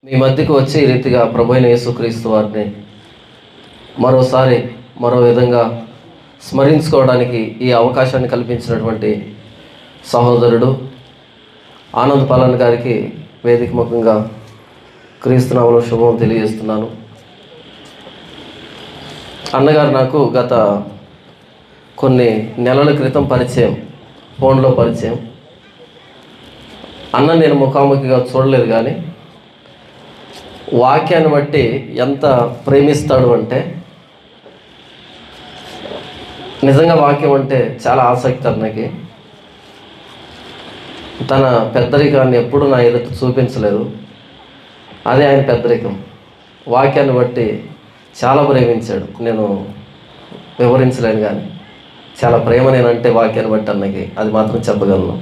మీ మధ్యకు వచ్చి ఈ రీతిగా ప్రభు అయిన యేసుక్రీస్తు వారిని మరోసారి మరో విధంగా స్మరించుకోవడానికి ఈ అవకాశాన్ని కల్పించినటువంటి సహోదరుడు ఆనంద్ పాలన్ గారికి వేదిక ముఖంగా క్రీస్తునామములో శుభం తెలియజేస్తున్నాను. అన్నగారు నాకు గత కొన్ని నెలల క్రితం పరిచయం, ఫోన్లో పరిచయం. అన్న నేను ముఖాముఖిగా చూడలేదు, కానీ వాక్యాన్ని బట్టి ఎంత ప్రేమిస్తాడు అంటే, నిజంగా వాక్యం అంటే చాలా ఆసక్తి అన్నకి. తన పెద్దరికాన్ని ఎప్పుడు నా ఎదుట చూపించలేదు, అదే ఆయన పెద్దరికం. వాక్యాన్ని బట్టి చాలా ప్రేమించాడు. నేను వివరించలేను, కానీ చాలా ప్రేమ నేనంటే వాక్యాన్ని బట్టి అన్నకి, అది మాత్రం చెప్పగలను.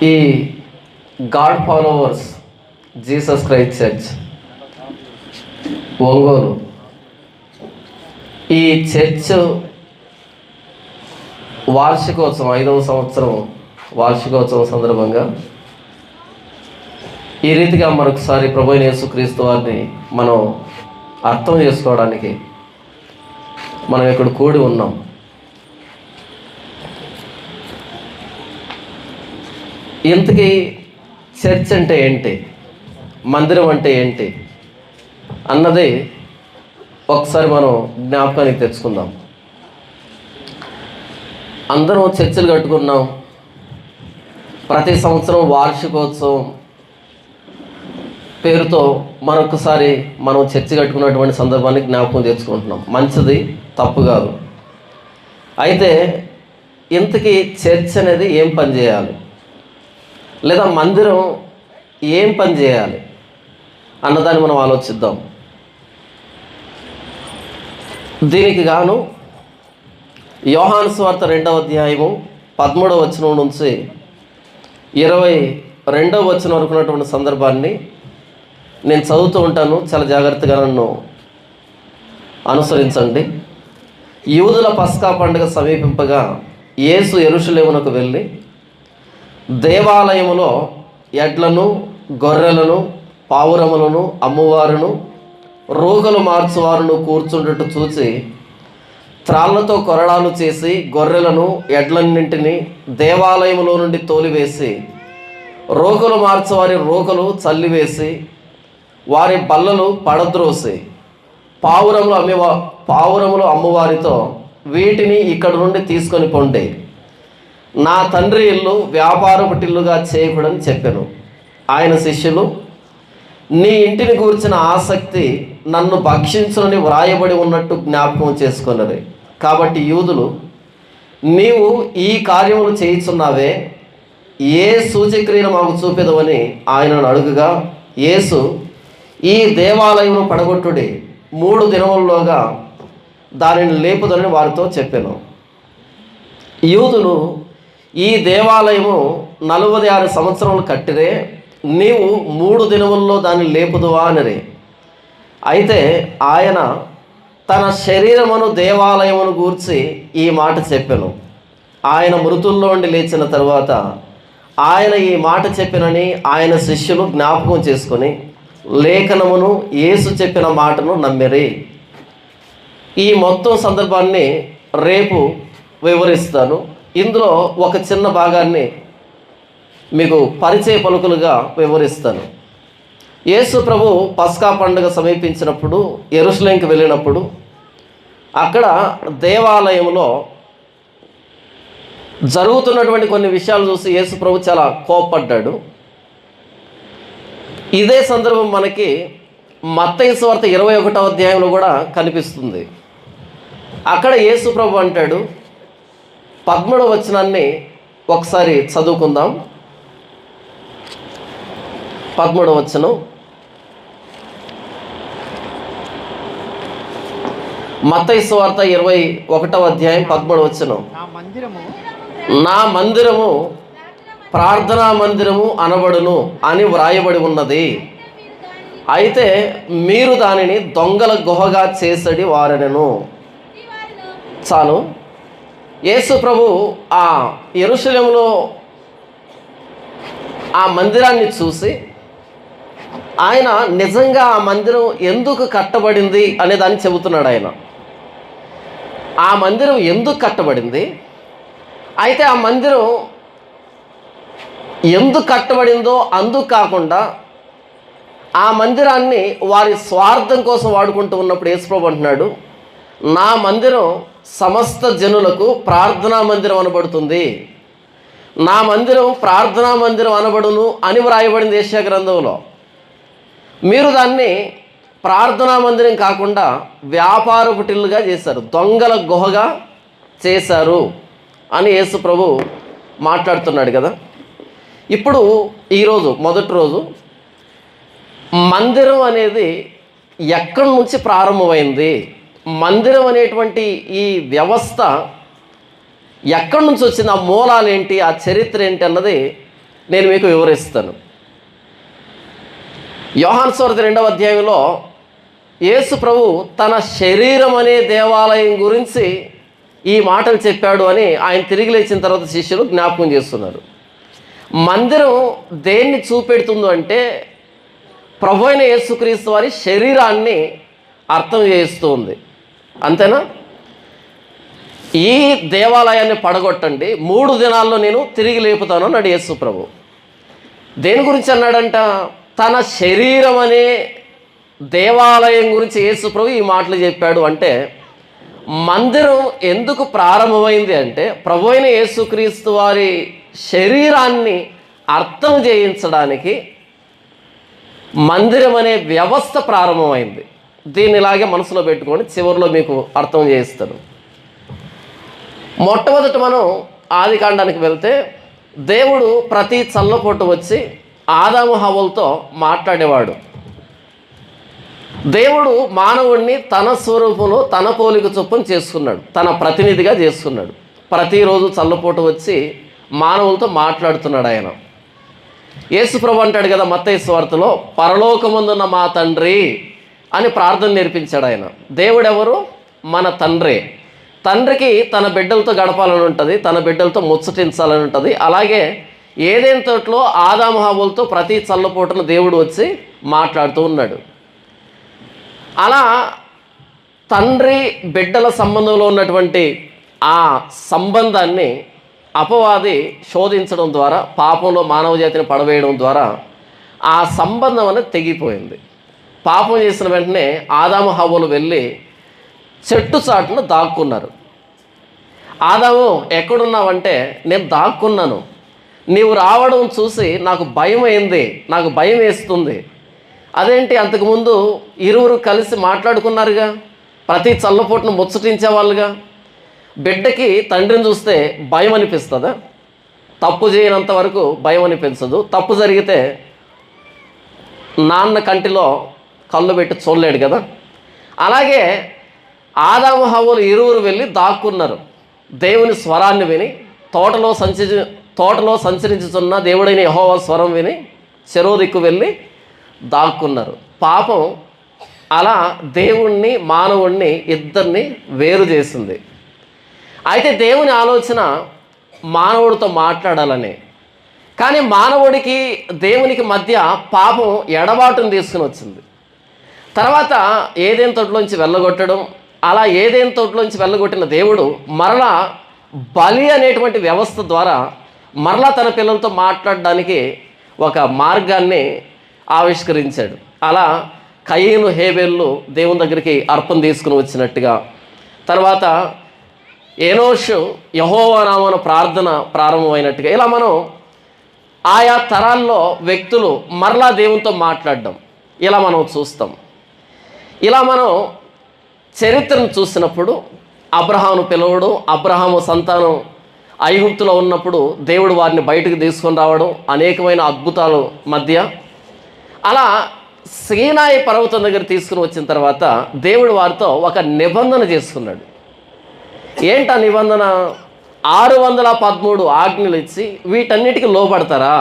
ఈ God followers Jesus Christ church Ongole, ఈ చర్చ్ వార్షికోత్సవం 5వ సంవత్సరం వార్షికోత్సవం సందర్భంగా ఈ రీతిగా మరొకసారి ప్రభు అయిన యేసుక్రీస్తు వారిని మనం అర్థం చేసుకోవడానికి మనం ఇక్కడ కూడి ఉన్నాం. ఇంతకీ చర్చ్ అంటే ఏంటి, మందిరం అంటే ఏంటి అన్నది ఒకసారి మనం జ్ఞాపకానికి తెచ్చుకుందాం. అందరం చర్చలు కట్టుకున్నాం. ప్రతి సంవత్సరం వార్షికోత్సవం పేరుతో మరొకసారి మనం చర్చ కట్టుకున్నటువంటి సందర్భాన్ని జ్ఞాపకం తెచ్చుకుంటున్నాం. మంచిది, తప్పు కాదు. అయితే ఇంతకీ చర్చ్ అనేది ఏం పని చేయాలి, లేదా మందిరం ఏం పని చేయాలి అన్నదాన్ని మనం ఆలోచిద్దాం. దీనికి గాను యోహాను సువార్త 2వ అధ్యాయము 13వ వచనం నుంచి 22వ వచనం వరకు ఉన్నటువంటి సందర్భాన్ని నేను చదువుతూ ఉంటాను. చాలా జాగ్రత్తగా నన్ను అనుసరించండి. యూదుల పస్కా పండుగ సమీపింపగా యేసు యెరూషలేమునకు వెళ్ళి దేవాలయములో ఎడ్లను, గొర్రెలను, పావురములను అమ్మువారును, రోగులు మార్చువారును కూర్చుండటం చూసి త్రాళ్లతో కొరడాలు చేసి గొర్రెలను, ఎడ్లన్నింటినీ దేవాలయములో నుండి తోలివేసి రోగులు మార్చువారి రోగులు చల్లివేసి వారి బల్లలు పడద్రోసి పావురములు అమ్మువారితో వీటిని ఇక్కడ నుండి తీసుకొని పొండి, నా తండ్రి ఇల్లు వ్యాపారపుటిల్లుగా చేయకూడని చెప్పాను. ఆయన శిష్యులు, నీ ఇంటిని గూర్చిన ఆసక్తి నన్ను భక్షించునని వ్రాయబడి ఉన్నట్టు జ్ఞాపకం చేసుకున్నది. కాబట్టి యూదులు, నీవు ఈ కార్యములు చేయుచున్నావే, ఏ సూచక్రియను మాకు చూపెదవని ఆయనను అడుగుగా యేసు, ఈ దేవాలయమును పడగొట్టుడి, 3 దినముల్లోగా దానిని లేపుదని వారితో చెప్పాను. యూదులు, ఈ దేవాలయము 46 సంవత్సరములు కట్టిరే, నీవు 3 దినముల్లో దాన్ని లేపుదువా అనిరి. అయితే ఆయన తన శరీరమును దేవాలయమును గూర్చి ఈ మాట చెప్పెను. ఆయన మృతుల్లో నుండి లేచిన తరువాత ఆయన ఈ మాట చెప్పినని ఆయన శిష్యులు జ్ఞాపకం చేసుకొని లేఖనమును యేసు చెప్పిన మాటను నమ్మిరి. ఈ మొత్తం సందర్భాన్ని రేపు వివరిస్తాను. ఇందులో ఒక చిన్న భాగాన్ని మీకు పరిచయ పలుకులుగా వివరిస్తాను. యేసు ప్రభు పస్కా పండుగ సమీపించినప్పుడు యెరూషలేముకి వెళ్ళినప్పుడు అక్కడ దేవాలయంలో జరుగుతున్నటువంటి కొన్ని విషయాలు చూసి యేసు ప్రభు చాలా కోపపడ్డాడు. ఇదే సందర్భం మనకి మత్తయి సువార్త 21వ అధ్యాయంలో కూడా కనిపిస్తుంది. అక్కడ యేసు ప్రభు అంటాడు, 13వ వచనాన్ని ఒకసారి చదువుకుందాం. 13వ వచనం, మత్తయి సువార్త 21వ అధ్యాయం 13వ వచనం, నా మందిరము ప్రార్థనా మందిరము అనబడును అని వ్రాయబడి ఉన్నది, అయితే మీరు దానిని దొంగల గుహగా చేసడి వారనెను. చాలు. యేసు ప్రభు ఆ యెరూషలేములో ఆ మందిరాన్ని చూసి ఆయన నిజంగా ఆ మందిరం ఎందుకు కట్టబడింది అనే దాన్ని చెబుతున్నాడు. ఆయన ఆ మందిరం ఎందుకు కట్టబడింది, అయితే ఆ మందిరం ఎందుకు కట్టబడిందో అందుకు కాకుండా ఆ మందిరాన్ని వారి స్వార్థం కోసం వాడుకుంటూ ఉన్నప్పుడు యేసుప్రభు అంటున్నాడు, నా మందిరం సమస్త జనులకు ప్రార్థనా మందిరం అనబడుతుంది, నా మందిరం ప్రార్థనా మందిరం అనబడును అని వ్రాయబడింది యెషయా గ్రంథంలో. మీరు దాన్ని ప్రార్థనా మందిరం కాకుండా వ్యాపార పుటిల్లుగా చేశారు, దొంగల గుహగా చేశారు అని యేసు ప్రభు మాట్లాడుతున్నాడు కదా. ఇప్పుడు ఈరోజు మొదటి రోజు మందిరం అనేది ఎక్కడి నుంచి ప్రారంభమైంది, మందిరం అనేటువంటి ఈ వ్యవస్థ ఎక్కడి నుంచి వచ్చింది, ఆ మూలాలు ఏంటి, ఆ చరిత్ర ఏంటి అన్నది నేను మీకు వివరిస్తాను. యోహాను సువార్త 2వ అధ్యాయంలో యేసు ప్రభు తన శరీరం అనే దేవాలయం గురించి ఈ మాటలు చెప్పాడు అని ఆయన తిరిగి లేచిన తర్వాత శిష్యులు జ్ఞాపకం చేస్తున్నారు. మందిరం దేన్ని చూపెడుతుందో అంటే ప్రభు అయిన యేసుక్రీస్తు వారి శరీరాన్ని అర్థం చేస్తూ ఉంది. అంతేనా? ఈ దేవాలయాన్ని పడగొట్టండి, 3 దినాల్లో నేను తిరిగి లేపుతాను అన్నాడు యేసు ప్రభు. దేని గురించి అన్నాడంట? తన శరీరం అనే దేవాలయం గురించి యేసు ప్రభు ఈ మాటలు చెప్పాడు. అంటే మందిరం ఎందుకు ప్రారంభమైంది అంటే ప్రభు అయిన యేసుక్రీస్తు వారి శరీరాన్ని అర్థం చేయించడానికి మందిరం అనే వ్యవస్థ ప్రారంభమైంది. దీన్ని ఇలాగే మనసులో పెట్టుకొని చివరిలో మీకు అర్థం చేయిస్తాను. మొట్టమొదట మనం ఆదికాండానికి వెళ్తే దేవుడు ప్రతి చల్లపూట వచ్చి ఆదాము హవ్వలతో మాట్లాడేవాడు. దేవుడు మానవుడిని తన స్వరూపంలో తన పోలిక చొప్పున చేసుకున్నాడు, తన ప్రతినిధిగా చేసుకున్నాడు. ప్రతిరోజు చల్లపూట వచ్చి మానవులతో మాట్లాడుతున్నాడు ఆయన. యేసు ప్రభు అంటాడు కదా మత్తయి సువార్తలో, పరలోకమందున్న మా తండ్రి అని ప్రార్థన నేర్పించాడు ఆయన. దేవుడు ఎవరు? మన తండ్రి. తండ్రికి తన బిడ్డలతో గడపాలని ఉంటుంది, తన బిడ్డలతో ముచ్చటించాలని ఉంటుంది. అలాగే ఏదైనా తోటలో ఆదాము హవ్వలతో ప్రతి చల్లపూటను దేవుడు వచ్చి మాట్లాడుతూ ఉన్నాడు. అలా తండ్రి బిడ్డల సంబంధంలో ఉన్నటువంటి ఆ సంబంధాన్ని అపవాది శోధించడం ద్వారా, పాపంలో మానవ జాతిని పడవేయడం ద్వారా ఆ సంబంధం అనేది తెగిపోయింది. పాపం చేసిన వెంటనే ఆదాము హవ్వలు వెళ్ళి చెట్టు చాటున దాక్కున్నారు. ఆదాము ఎక్కడున్నావంటే, నేను దాక్కున్నాను, నీవు రావడం చూసి నాకు భయం అయింది, నాకు భయం వేస్తుంది. అదేంటి, అంతకుముందు ఇరువురు కలిసి మాట్లాడుకున్నారుగా, ప్రతి చల్లపూటను ముచ్చటించేవాళ్ళుగా. బిడ్డకి తండ్రిని చూస్తే భయం అనిపిస్తుందా? తప్పు చేయనంత వరకు భయం అనిపించదు. తప్పు జరిగితే నాన్న కంటిలో కళ్ళు పెట్టి చూడలేడు కదా. అలాగే ఆదాము హవ్వలు ఇరువురు వెళ్ళి దాక్కున్నారు. దేవుని స్వరాన్ని విని తోటలో సంచరించుతున్న దేవుడైన యెహోవా స్వరం విని చెరో దిక్కు వెళ్ళి దాక్కున్నారు. పాపం అలా దేవుణ్ణి మానవుణ్ణి ఇద్దరిని వేరు చేసింది. అయితే దేవుని ఆలోచన మానవుడితో మాట్లాడాలని, కానీ మానవుడికి దేవునికి మధ్య పాపం ఎడబాటును తీసుకుని వచ్చింది. తర్వాత ఏదైనా తోటలోంచి వెళ్ళగొట్టడం, అలా ఏదైనా తోటలోంచి వెళ్ళగొట్టిన దేవుడు మరలా బలి అనేటువంటి వ్యవస్థ ద్వారా మరలా తన పిల్లలతో మాట్లాడడానికి ఒక మార్గాన్ని ఆవిష్కరించాడు. అలా కయీను హేబెల్లు దేవుని దగ్గరికి అర్పణ తీసుకుని వచ్చినట్టుగా, తర్వాత ఎనోషు యెహోవా నామమున ప్రార్థన ప్రారంభమైనట్టుగా, ఇలా మనం ఆయా తరాల్లో వ్యక్తులు మరలా దేవునితో మాట్లాడడం ఇలా మనం చూస్తాం. ఇలా మనం చరిత్రను చూసినప్పుడు అబ్రహామును పిలవడం, అబ్రహాము సంతానం ఐగుప్తులో ఉన్నప్పుడు దేవుడు వారిని బయటకు తీసుకొని రావడం, అనేకమైన అద్భుతాల మధ్య, అలా సీనాయి పర్వతం దగ్గర తీసుకుని వచ్చిన తర్వాత దేవుడు వారితో ఒక నిబంధన చేసుకున్నాడు. ఏంటా నిబంధన? 613 ఆజ్ఞలు ఇచ్చి వీటన్నిటికీ లోబడతారా?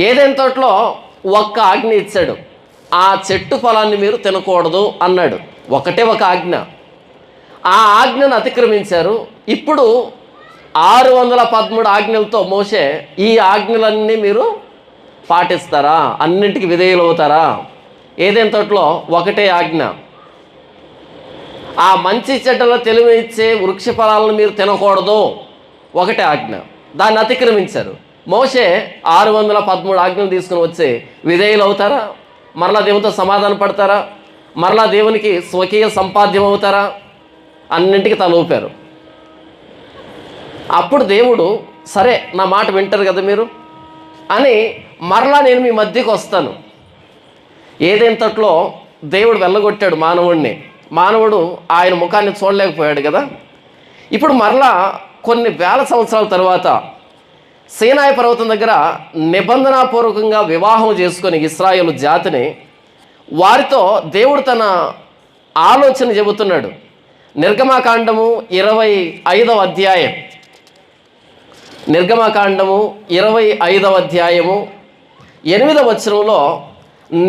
ఏదైనా తోటలో ఒక్క ఆజ్ఞ ఇచ్చాడు, ఆ చెట్టు ఫలాన్ని మీరు తినకూడదు అన్నాడు. ఒకటే ఒక ఆజ్ఞ. ఆ ఆజ్ఞను అతిక్రమించారు. ఇప్పుడు 613 ఆజ్ఞలతో మోషే, ఈ ఆజ్ఞలన్నీ మీరు పాటిస్తారా, అన్నింటికి విధేయులు అవుతారా? ఏదైనా తోటలో ఒకటే ఆజ్ఞ, ఆ మంచి చెడ్డల తెలివి ఇచ్చే వృక్ష ఫలాలను మీరు తినకూడదు, ఒకటే ఆజ్ఞ. దాన్ని అతిక్రమించారు. మోషే 613 ఆజ్ఞలు తీసుకుని వచ్చి విధేయులు అవుతారా? మరలా దేవునితో సమాధాన పడతారా? మరలా దేవునికి స్వకీయ సంపాద్యం అవుతారా? అన్నింటికి తల ఊపారు. అప్పుడు దేవుడు, సరే నా మాట వింటారు కదా మీరు అని, మరలా నేను మీ మధ్యకి వస్తాను. ఏదైంతట్లో దేవుడు వెళ్ళగొట్టాడు మానవుడిని. మానవుడు ఆయన ముఖాన్ని చూడలేకపోయాడు కదా. ఇప్పుడు మరలా కొన్ని వేల సంవత్సరాల తర్వాత సీనాయి పర్వతం దగ్గర నిబంధనాపూర్వకంగా వివాహం చేసుకొని ఇశ్రాయేలు జాతిని, వారితో దేవుడు తన ఆలోచన చెబుతున్నాడు. నిర్గమకాండము 25వ అధ్యాయం, నిర్గమకాండము 25వ అధ్యాయము 8వ వచనంలో,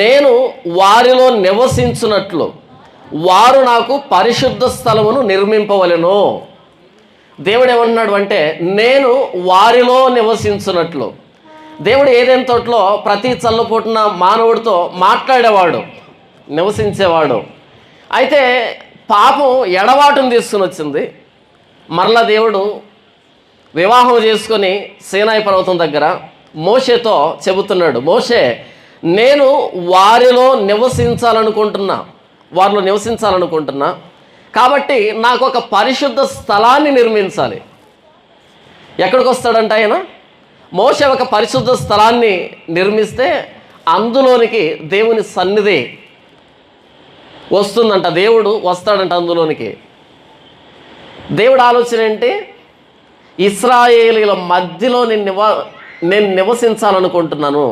నేను వారిలో నివసించున్నట్లు వారు నాకు పరిశుద్ధ స్థలమును నిర్మింపవలెను. దేవుడు ఏమంటున్నాడు అంటే, నేను వారిలో నివసించున్నట్లు. దేవుడు ఏదైనా తోటలో ప్రతి చల్లపూటన మానవుడితో మాట్లాడేవాడు, నివసించేవాడు. అయితే పాపం ఎడబాటును తీసుకుని వచ్చింది. మరలా దేవుడు వివాహం చేసుకొని సీనాయి పర్వతం దగ్గర మోషేతో చెబుతున్నాడు, మోషే, నేను వారిలో నివసించాలనుకుంటున్నా, కాబట్టి నాకు ఒక పరిశుద్ధ స్థలాన్ని నిర్మించాలి. ఎక్కడికి వస్తాడంట ఆయన? మోషే ఒక పరిశుద్ధ స్థలాన్ని నిర్మిస్తే అందులోనికి దేవుని సన్నిధి వస్తుందంట. దేవుడు వస్తాడంట అందులోనికి. దేవుడు ఆలోచన ఏంటి? ఇశ్రాయేలీల మధ్యలో నేను నివసించాలనుకుంటున్నాను.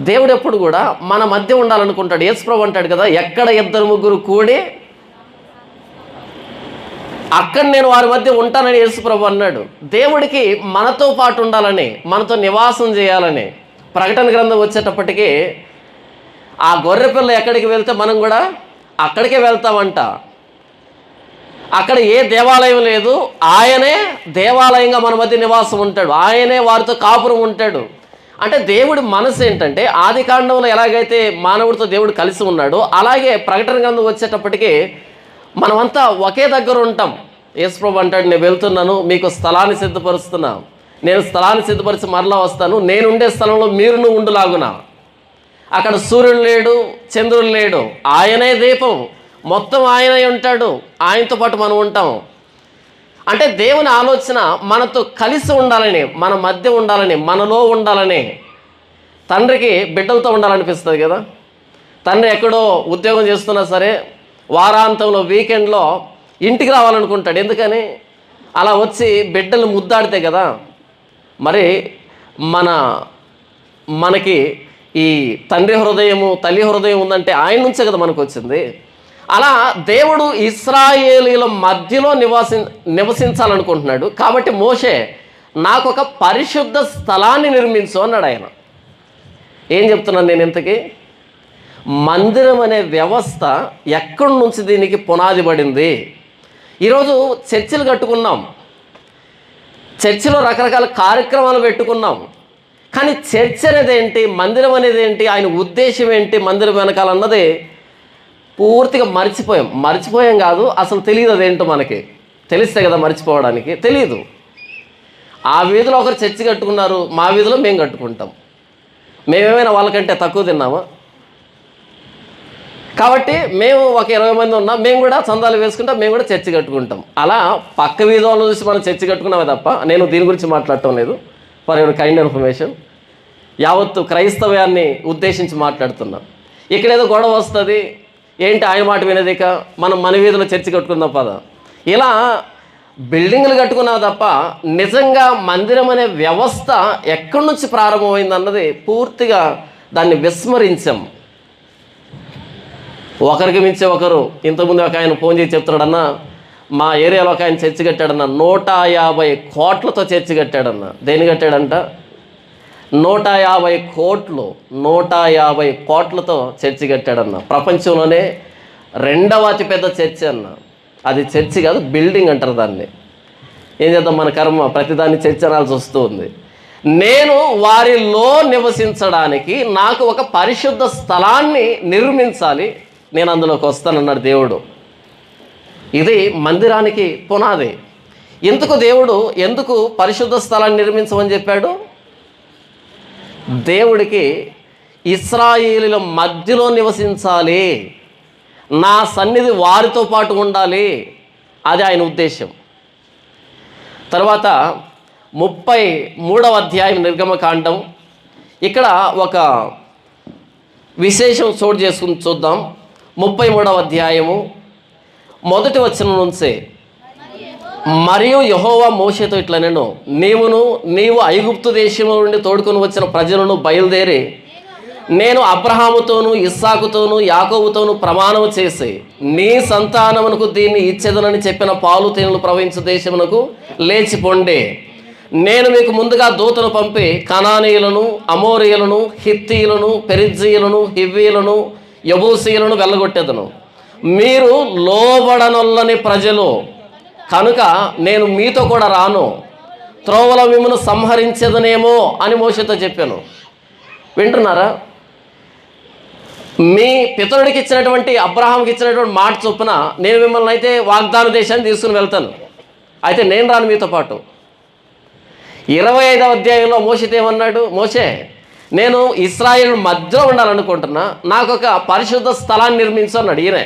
దేవుడు ఎప్పుడు కూడా మన మధ్య ఉండాలనుకుంటాడు. యేసుప్రభు అంటాడు కదా, ఎక్కడ 2-3 కూడి అక్కడ నేను వారి మధ్య ఉంటానని యేసుప్రభు అన్నాడు. దేవుడికి మనతో పాటు ఉండాలని, మనతో నివాసం చేయాలని. ప్రకటన గ్రంథం వచ్చేటప్పటికి ఆ గొర్రెపిల్ల ఎక్కడికి వెళ్తే మనం కూడా అక్కడికే వెళ్తామంట. అక్కడ ఏ దేవాలయం లేదు, ఆయనే దేవాలయంగా మన మధ్య నివాసం ఉంటాడు. ఆయనే వారితో కాపురం ఉంటాడు. అంటే దేవుడి మనసు ఏంటంటే, ఆది కాండంలో ఎలాగైతే మానవుడితో దేవుడు కలిసి ఉన్నాడో, అలాగే ప్రకటన గ్రంథం వచ్చేటప్పటికి మనమంతా ఒకే దగ్గర ఉంటాం. యేసుప్రభు అంటాడు, నేను వెళ్తున్నాను, మీకు స్థలాన్ని సిద్ధపరుస్తున్నా, నేను స్థలాన్ని సిద్ధపరిచి మరలా వస్తాను, నేనుండే స్థలంలో మీరును ఉండులాగునా. అక్కడ సూర్యుడు లేడు, చంద్రుడు లేడు, ఆయనే దీపం, మొత్తం ఆయనే ఉంటాడు, ఆయనతో పాటు మనం ఉంటాం. అంటే దేవుని ఆలోచన మనతో కలిసి ఉండాలని, మన మధ్య ఉండాలని, మనలో ఉండాలని. తండ్రికి బిడ్డలతో ఉండాలనిపిస్తుంది కదా. తండ్రి ఎక్కడో ఉద్యోగం చేస్తున్నా సరే వారాంతంలో వీకెండ్లో ఇంటికి రావాలనుకుంటాడు. ఎందుకని? అలా వచ్చి బిడ్డలు ముద్దాడితే కదా. మరి మనకి ఈ తండ్రి హృదయము, తల్లి హృదయం ఉందంటే ఆయన నుంచే కదా మనకు వచ్చింది. అలా దేవుడు ఇశ్రాయేలీల మధ్యలో నివసించాలనుకుంటున్నాడు. కాబట్టి మోషే, నాకు ఒక పరిశుద్ధ స్థలాన్ని నిర్మించు అన్నాడు ఆయన. ఏం చెప్తున్నాను నేను ఇంతకీ? మందిరం అనే వ్యవస్థ ఎక్కడి నుంచి దీనికి పునాది పడింది? ఈరోజు చర్చిలు కట్టుకున్నాం, చర్చిలో రకరకాల కార్యక్రమాలు పెట్టుకున్నాం. కానీ చర్చ్ అనేది ఏంటి, మందిరం అనేది ఏంటి, ఆయన ఉద్దేశం ఏంటి మందిరం వెనకాలన్నది పూర్తిగా మర్చిపోయాం కాదు, అసలు తెలియదు. అదేంటో మనకి తెలిస్తే కదా మర్చిపోవడానికి. తెలియదు. ఆ వీధిలో ఒకరు చర్చి కట్టుకున్నారు, మా వీధిలో మేము కట్టుకుంటాం. మేమేమైనా వాళ్ళకంటే తక్కువ తిన్నామా? కాబట్టి మేము ఒక 20 మంది ఉన్నాం, మేము కూడా చందాలు వేసుకుంటాం, మేము కూడా చర్చి కట్టుకుంటాం. అలా పక్క వీధులను చూసి మనం చర్చి కట్టుకున్నామే తప్ప, నేను దీని గురించి మాట్లాడటం లేదు. ఫర్ యువర్ కైండ్ ఇన్ఫర్మేషన్, యావత్తు క్రైస్తవ్యాన్ని ఉద్దేశించి మాట్లాడుతున్నాం. ఇక్కడేదో గొడవ వస్తుంది, ఏంటి ఆయన మాట వినేదిక, మనం మన వీధిలో చర్చి కట్టుకుందాం పద. ఇలా బిల్డింగ్లు కట్టుకున్నావు తప్ప నిజంగా మందిరం అనే వ్యవస్థ ఎక్కడి నుంచి ప్రారంభమైంది అన్నది పూర్తిగా దాన్ని విస్మరించాం. ఒకరికి మించి ఒకరు. ఇంతకుముందు ఒక ఆయన ఫోన్ చేసి చెప్తున్నాడన్న, మా ఏరియాలో ఒక ఆయన చర్చి కట్టాడన్న, 150 కోట్లతో చర్చి కట్టాడన్న. దేని కట్టాడంట? 150 కోట్లు, 150 కోట్లతో చర్చి కట్టాడన్న. ప్రపంచంలోనే 2వ అతిపెద్ద చర్చి అన్న. అది చర్చి కాదు, బిల్డింగ్ అంటారు దాన్ని. ఏం చేద్దాం, మన కర్మ ప్రతిదాన్ని చర్చ్ అనాల్సి వస్తూ ఉంది. నేను వారిలో నివసించడానికి నాకు ఒక పరిశుద్ధ స్థలాన్ని నిర్మించాలి, నేను అందులోకి వస్తానన్నాడు దేవుడు. ఇది మందిరానికి పునాది. ఎందుకు పరిశుద్ధ స్థలాన్ని నిర్మించమని చెప్పాడు? దేవుడికి ఇశ్రాయేలీల మధ్యలో నివసించాలి, నా సన్నిధి వారితో పాటు ఉండాలి, అది ఆయన ఉద్దేశం. తర్వాత 33వ అధ్యాయం నిర్గమకాండం. ఇక్కడ ఒక విశేషం చోటు చేసుకుని చూద్దాం. 33వ అధ్యాయము 1వ వచనం నుంచే, మరియు యెహోవా మోషేతో ఇట్లా, నీవు ఐగుప్తు దేశంలో నుండి తోడుకొని వచ్చిన ప్రజలను బయలుదేరి నేను అబ్రహాముతోనూ ఇస్సాకుతోనూ యాకోబుతోనూ ప్రమాణము చేసి నీ సంతానమునకు దీన్ని ఇచ్చేదనని చెప్పిన పాలు తేనెలు ప్రవహించు దేశమునకు లేచిపోండి. నేను మీకు ముందుగా దూతను పంపి కనానీయులను, అమోరీయులను, హిత్తీయులను, పెరిజ్జీయులను, హివ్వీయులను, యబూసీయులను వెళ్ళగొట్టేదను. మీరు లోబడనొల్లని ప్రజలు కనుక నేను మీతో కూడా రాను, త్రోవలో మిమ్మల్ని సంహరించేదనేమో అని మోషేతో చెప్పాను. వింటున్నారా? మీ పితరుడికి ఇచ్చినటువంటి, అబ్రహాంకి ఇచ్చినటువంటి మాట చొప్పున నేను మిమ్మల్ని అయితే వాగ్దాన దేశాన్ని తీసుకుని వెళ్తాను, అయితే నేను రాను మీతో పాటు. 25వ అధ్యాయంలో మోషేతో ఏమన్నాడు? మోషే, నేను ఇశ్రాయేలు మధ్యలో ఉండాలనుకుంటున్నా, నాకు ఒక పరిశుద్ధ స్థలాన్ని నిర్మించు అన్నాడు ఈయన.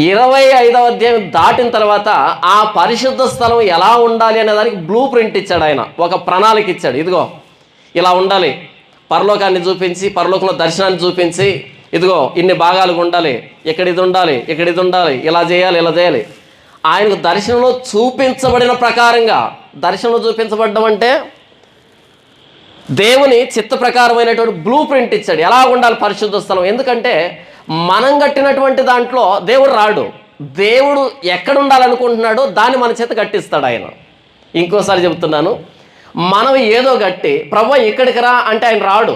25వ అధ్యాయం దాటిన తర్వాత ఆ పరిశుద్ధ స్థలం ఎలా ఉండాలి అనే దానికి బ్లూ ప్రింట్ ఇచ్చాడు ఆయన, ఒక ప్రణాళిక ఇచ్చాడు. ఇదిగో ఇలా ఉండాలి, పరలోకాన్ని చూపించి, పరలోకంలో దర్శనాన్ని చూపించి, ఇదిగో ఇన్ని భాగాలుగా ఉండాలి, ఇక్కడ ఇది ఉండాలి, ఇక్కడ ఇది ఉండాలి, ఇలా చేయాలి, ఇలా చేయాలి. ఆయనకు దర్శనంలో చూపించబడిన ప్రకారంగా, దర్శనంలో చూపించబడడం అంటే దేవుని చిత్త ప్రకారమైనటువంటి బ్లూ ప్రింట్ ఇచ్చాడు, ఎలా ఉండాలి పరిశుద్ధ స్థలం. ఎందుకంటే మనం కట్టినటువంటి దాంట్లో దేవుడు రాడు, దేవుడు ఎక్కడ ఉండాలనుకుంటున్నాడో దాన్ని మన చేత కట్టిస్తాడు ఆయన. ఇంకోసారి చెబుతున్నాను, మనం ఏదో గట్టి ప్రభు ఇక్కడికి రా అంటే ఆయన రాడు,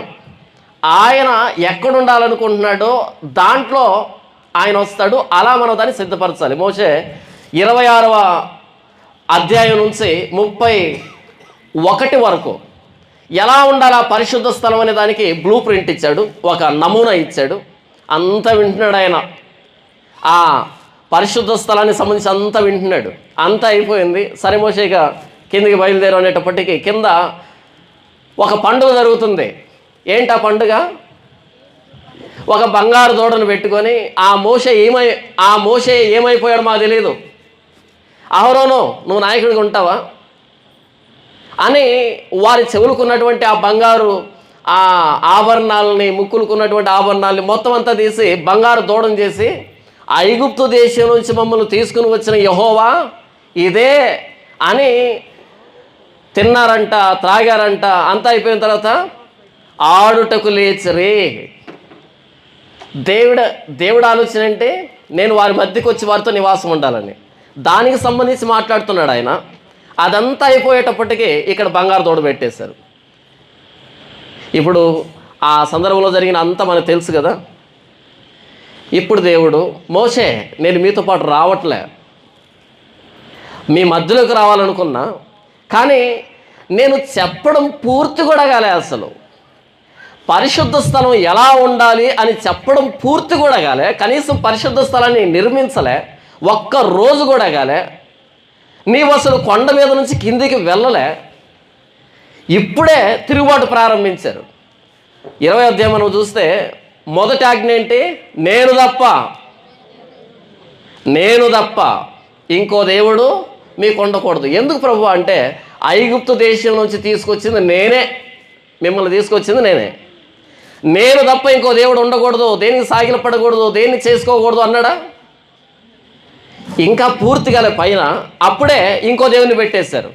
ఆయన ఎక్కడ ఉండాలనుకుంటున్నాడో దాంట్లో ఆయన వస్తాడు, అలా మనం దాన్ని సిద్ధపరచాలి. మోషే 26వ అధ్యాయం నుంచి 31 వరకు ఎలా ఉండాలి ఆ పరిశుద్ధ స్థలం అనే దానికి బ్లూ ప్రింట్ ఇచ్చాడు, ఒక నమూనా ఇచ్చాడు. అంతా వింటున్నాడు ఆయన, ఆ పరిశుద్ధ స్థలానికి సంబంధించి అంతా వింటున్నాడు. అంతా అయిపోయింది, సరే మోషే ఇక కిందికి బయలుదేరు అనేటప్పటికీ కింద ఒక పండుగ జరుగుతుంది. ఏంటి ఆ పండుగ? ఒక బంగారు దూడను పెట్టుకొని ఆ మోషే ఏమైపోయాడు మాకు తెలియదు, అహరోను నువ్వు నాయకుడిగా ఉంటావా అని వారి చెవులుకున్నటువంటి ఆ బంగారు ఆ ఆభరణాలని, ముక్కులుకున్నటువంటి ఆభరణాలని మొత్తం అంతా తీసి బంగారు దూడను చేసి, ఐగుప్తు దేశం నుంచి మమ్మల్ని తీసుకుని వచ్చిన యెహోవా ఇదే అని తిన్నారంట, త్రాగారంట. అంతా అయిపోయిన తర్వాత ఆడుటకు లేచరే. దేవుడు ఆలోచన అంటే నేను వారి మధ్యకి వచ్చి వారితో నివాసం ఉండాలని, దానికి సంబంధించి మాట్లాడుతున్నాడు ఆయన. అదంతా అయిపోయేటప్పటికీ ఇక్కడ బంగారు దూడ పెట్టేశారు. ఇప్పుడు ఆ సందర్భంలో జరిగిన అంతా మనకు తెలుసు కదా. ఇప్పుడు దేవుడు, మోషే నేను మీతో పాటు రావట్లే, మీ మధ్యలోకి రావాలనుకున్నా, కానీ నేను చెప్పడం పూర్తి కూడా కాలే. అసలు పరిశుద్ధ స్థలం ఎలా ఉండాలి అని చెప్పడం పూర్తి కూడా కాలే, కనీసం పరిశుద్ధ స్థలాన్ని నిర్మించలే, ఒక్క రోజు కూడా కాలే. నీవు అసలు కొండ మీద నుంచి కిందికి వెళ్ళలే, ఇప్పుడే తిరుగుబాటు ప్రారంభించారు. 20వ అధ్యాయం మనం చూస్తే మొదటి ఆజ్ఞ ఏంటి? నేను తప్ప ఇంకో దేవుడు మీకు ఉండకూడదు. ఎందుకు ప్రభు అంటే ఐగుప్తు దేశం నుంచి తీసుకొచ్చింది నేనే, మిమ్మల్ని తీసుకొచ్చింది నేనే, నేను తప్ప ఇంకో దేవుడు ఉండకూడదు, దేనికి సాగిల పడకూడదు, దేన్ని చేసుకోకూడదు అన్నాడా? ఇంకా పూర్తిగా పైన అప్పుడే ఇంకో దేవుని పెట్టేశారు.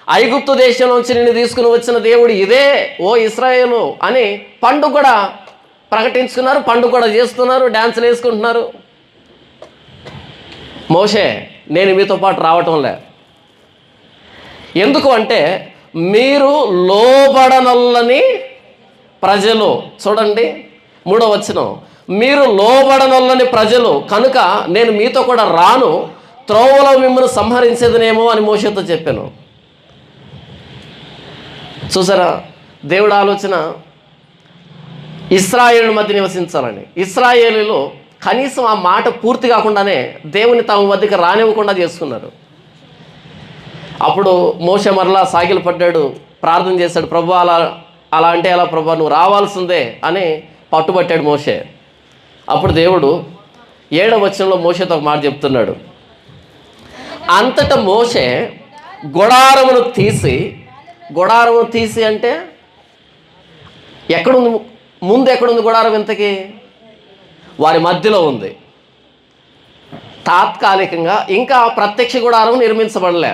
ఐగుప్తు దేశం నుంచి నిన్ను తీసుకుని వచ్చిన దేవుడు ఇదే ఓ ఇశ్రాయేలు అని పండుగ కూడా ప్రకటించుకున్నారు, పండుగ కూడా చేస్తున్నారు, డ్యాన్సులు వేసుకుంటున్నారు. మోషే నేను మీతో పాటు రావటంలే. ఎందుకు అంటే మీరు లోబడనొల్లని ప్రజలు. చూడండి 3వ వచనం, మీరు లోబడనొల్లని ప్రజలు కనుక నేను మీతో కూడా రాను, త్రోవలో మిమ్మల్ని సంహరించేదనేమో అని మోషేతో చెప్పాను. చూసారా దేవుడి ఆలోచన? ఇశ్రాయేలు మధ్య నివసించాలని. ఇశ్రాయేలీలో కనీసం ఆ మాట పూర్తి కాకుండానే దేవుని తమ మధ్యకి రానివ్వకుండా చేసుకున్నారు. అప్పుడు మోషే మరలా సాగిలు పడ్డాడు, ప్రార్థన చేశాడు, ప్రభు అలా అంటే ఎలా ప్రభు, నువ్వు రావాల్సిందే అని పట్టుబట్టాడు మోషే. అప్పుడు దేవుడు 7వ వచనంలో మోషేతో ఒక మాట చెప్తున్నాడు. అంతటా మోషే గుడారమును తీసి అంటే ఎక్కడుంది? ముందు ఎక్కడుంది గుడారం? ఇంతకీ వారి మధ్యలో ఉంది. తాత్కాలికంగా ఇంకా ప్రత్యక్ష గుడారం నిర్మించబడలే,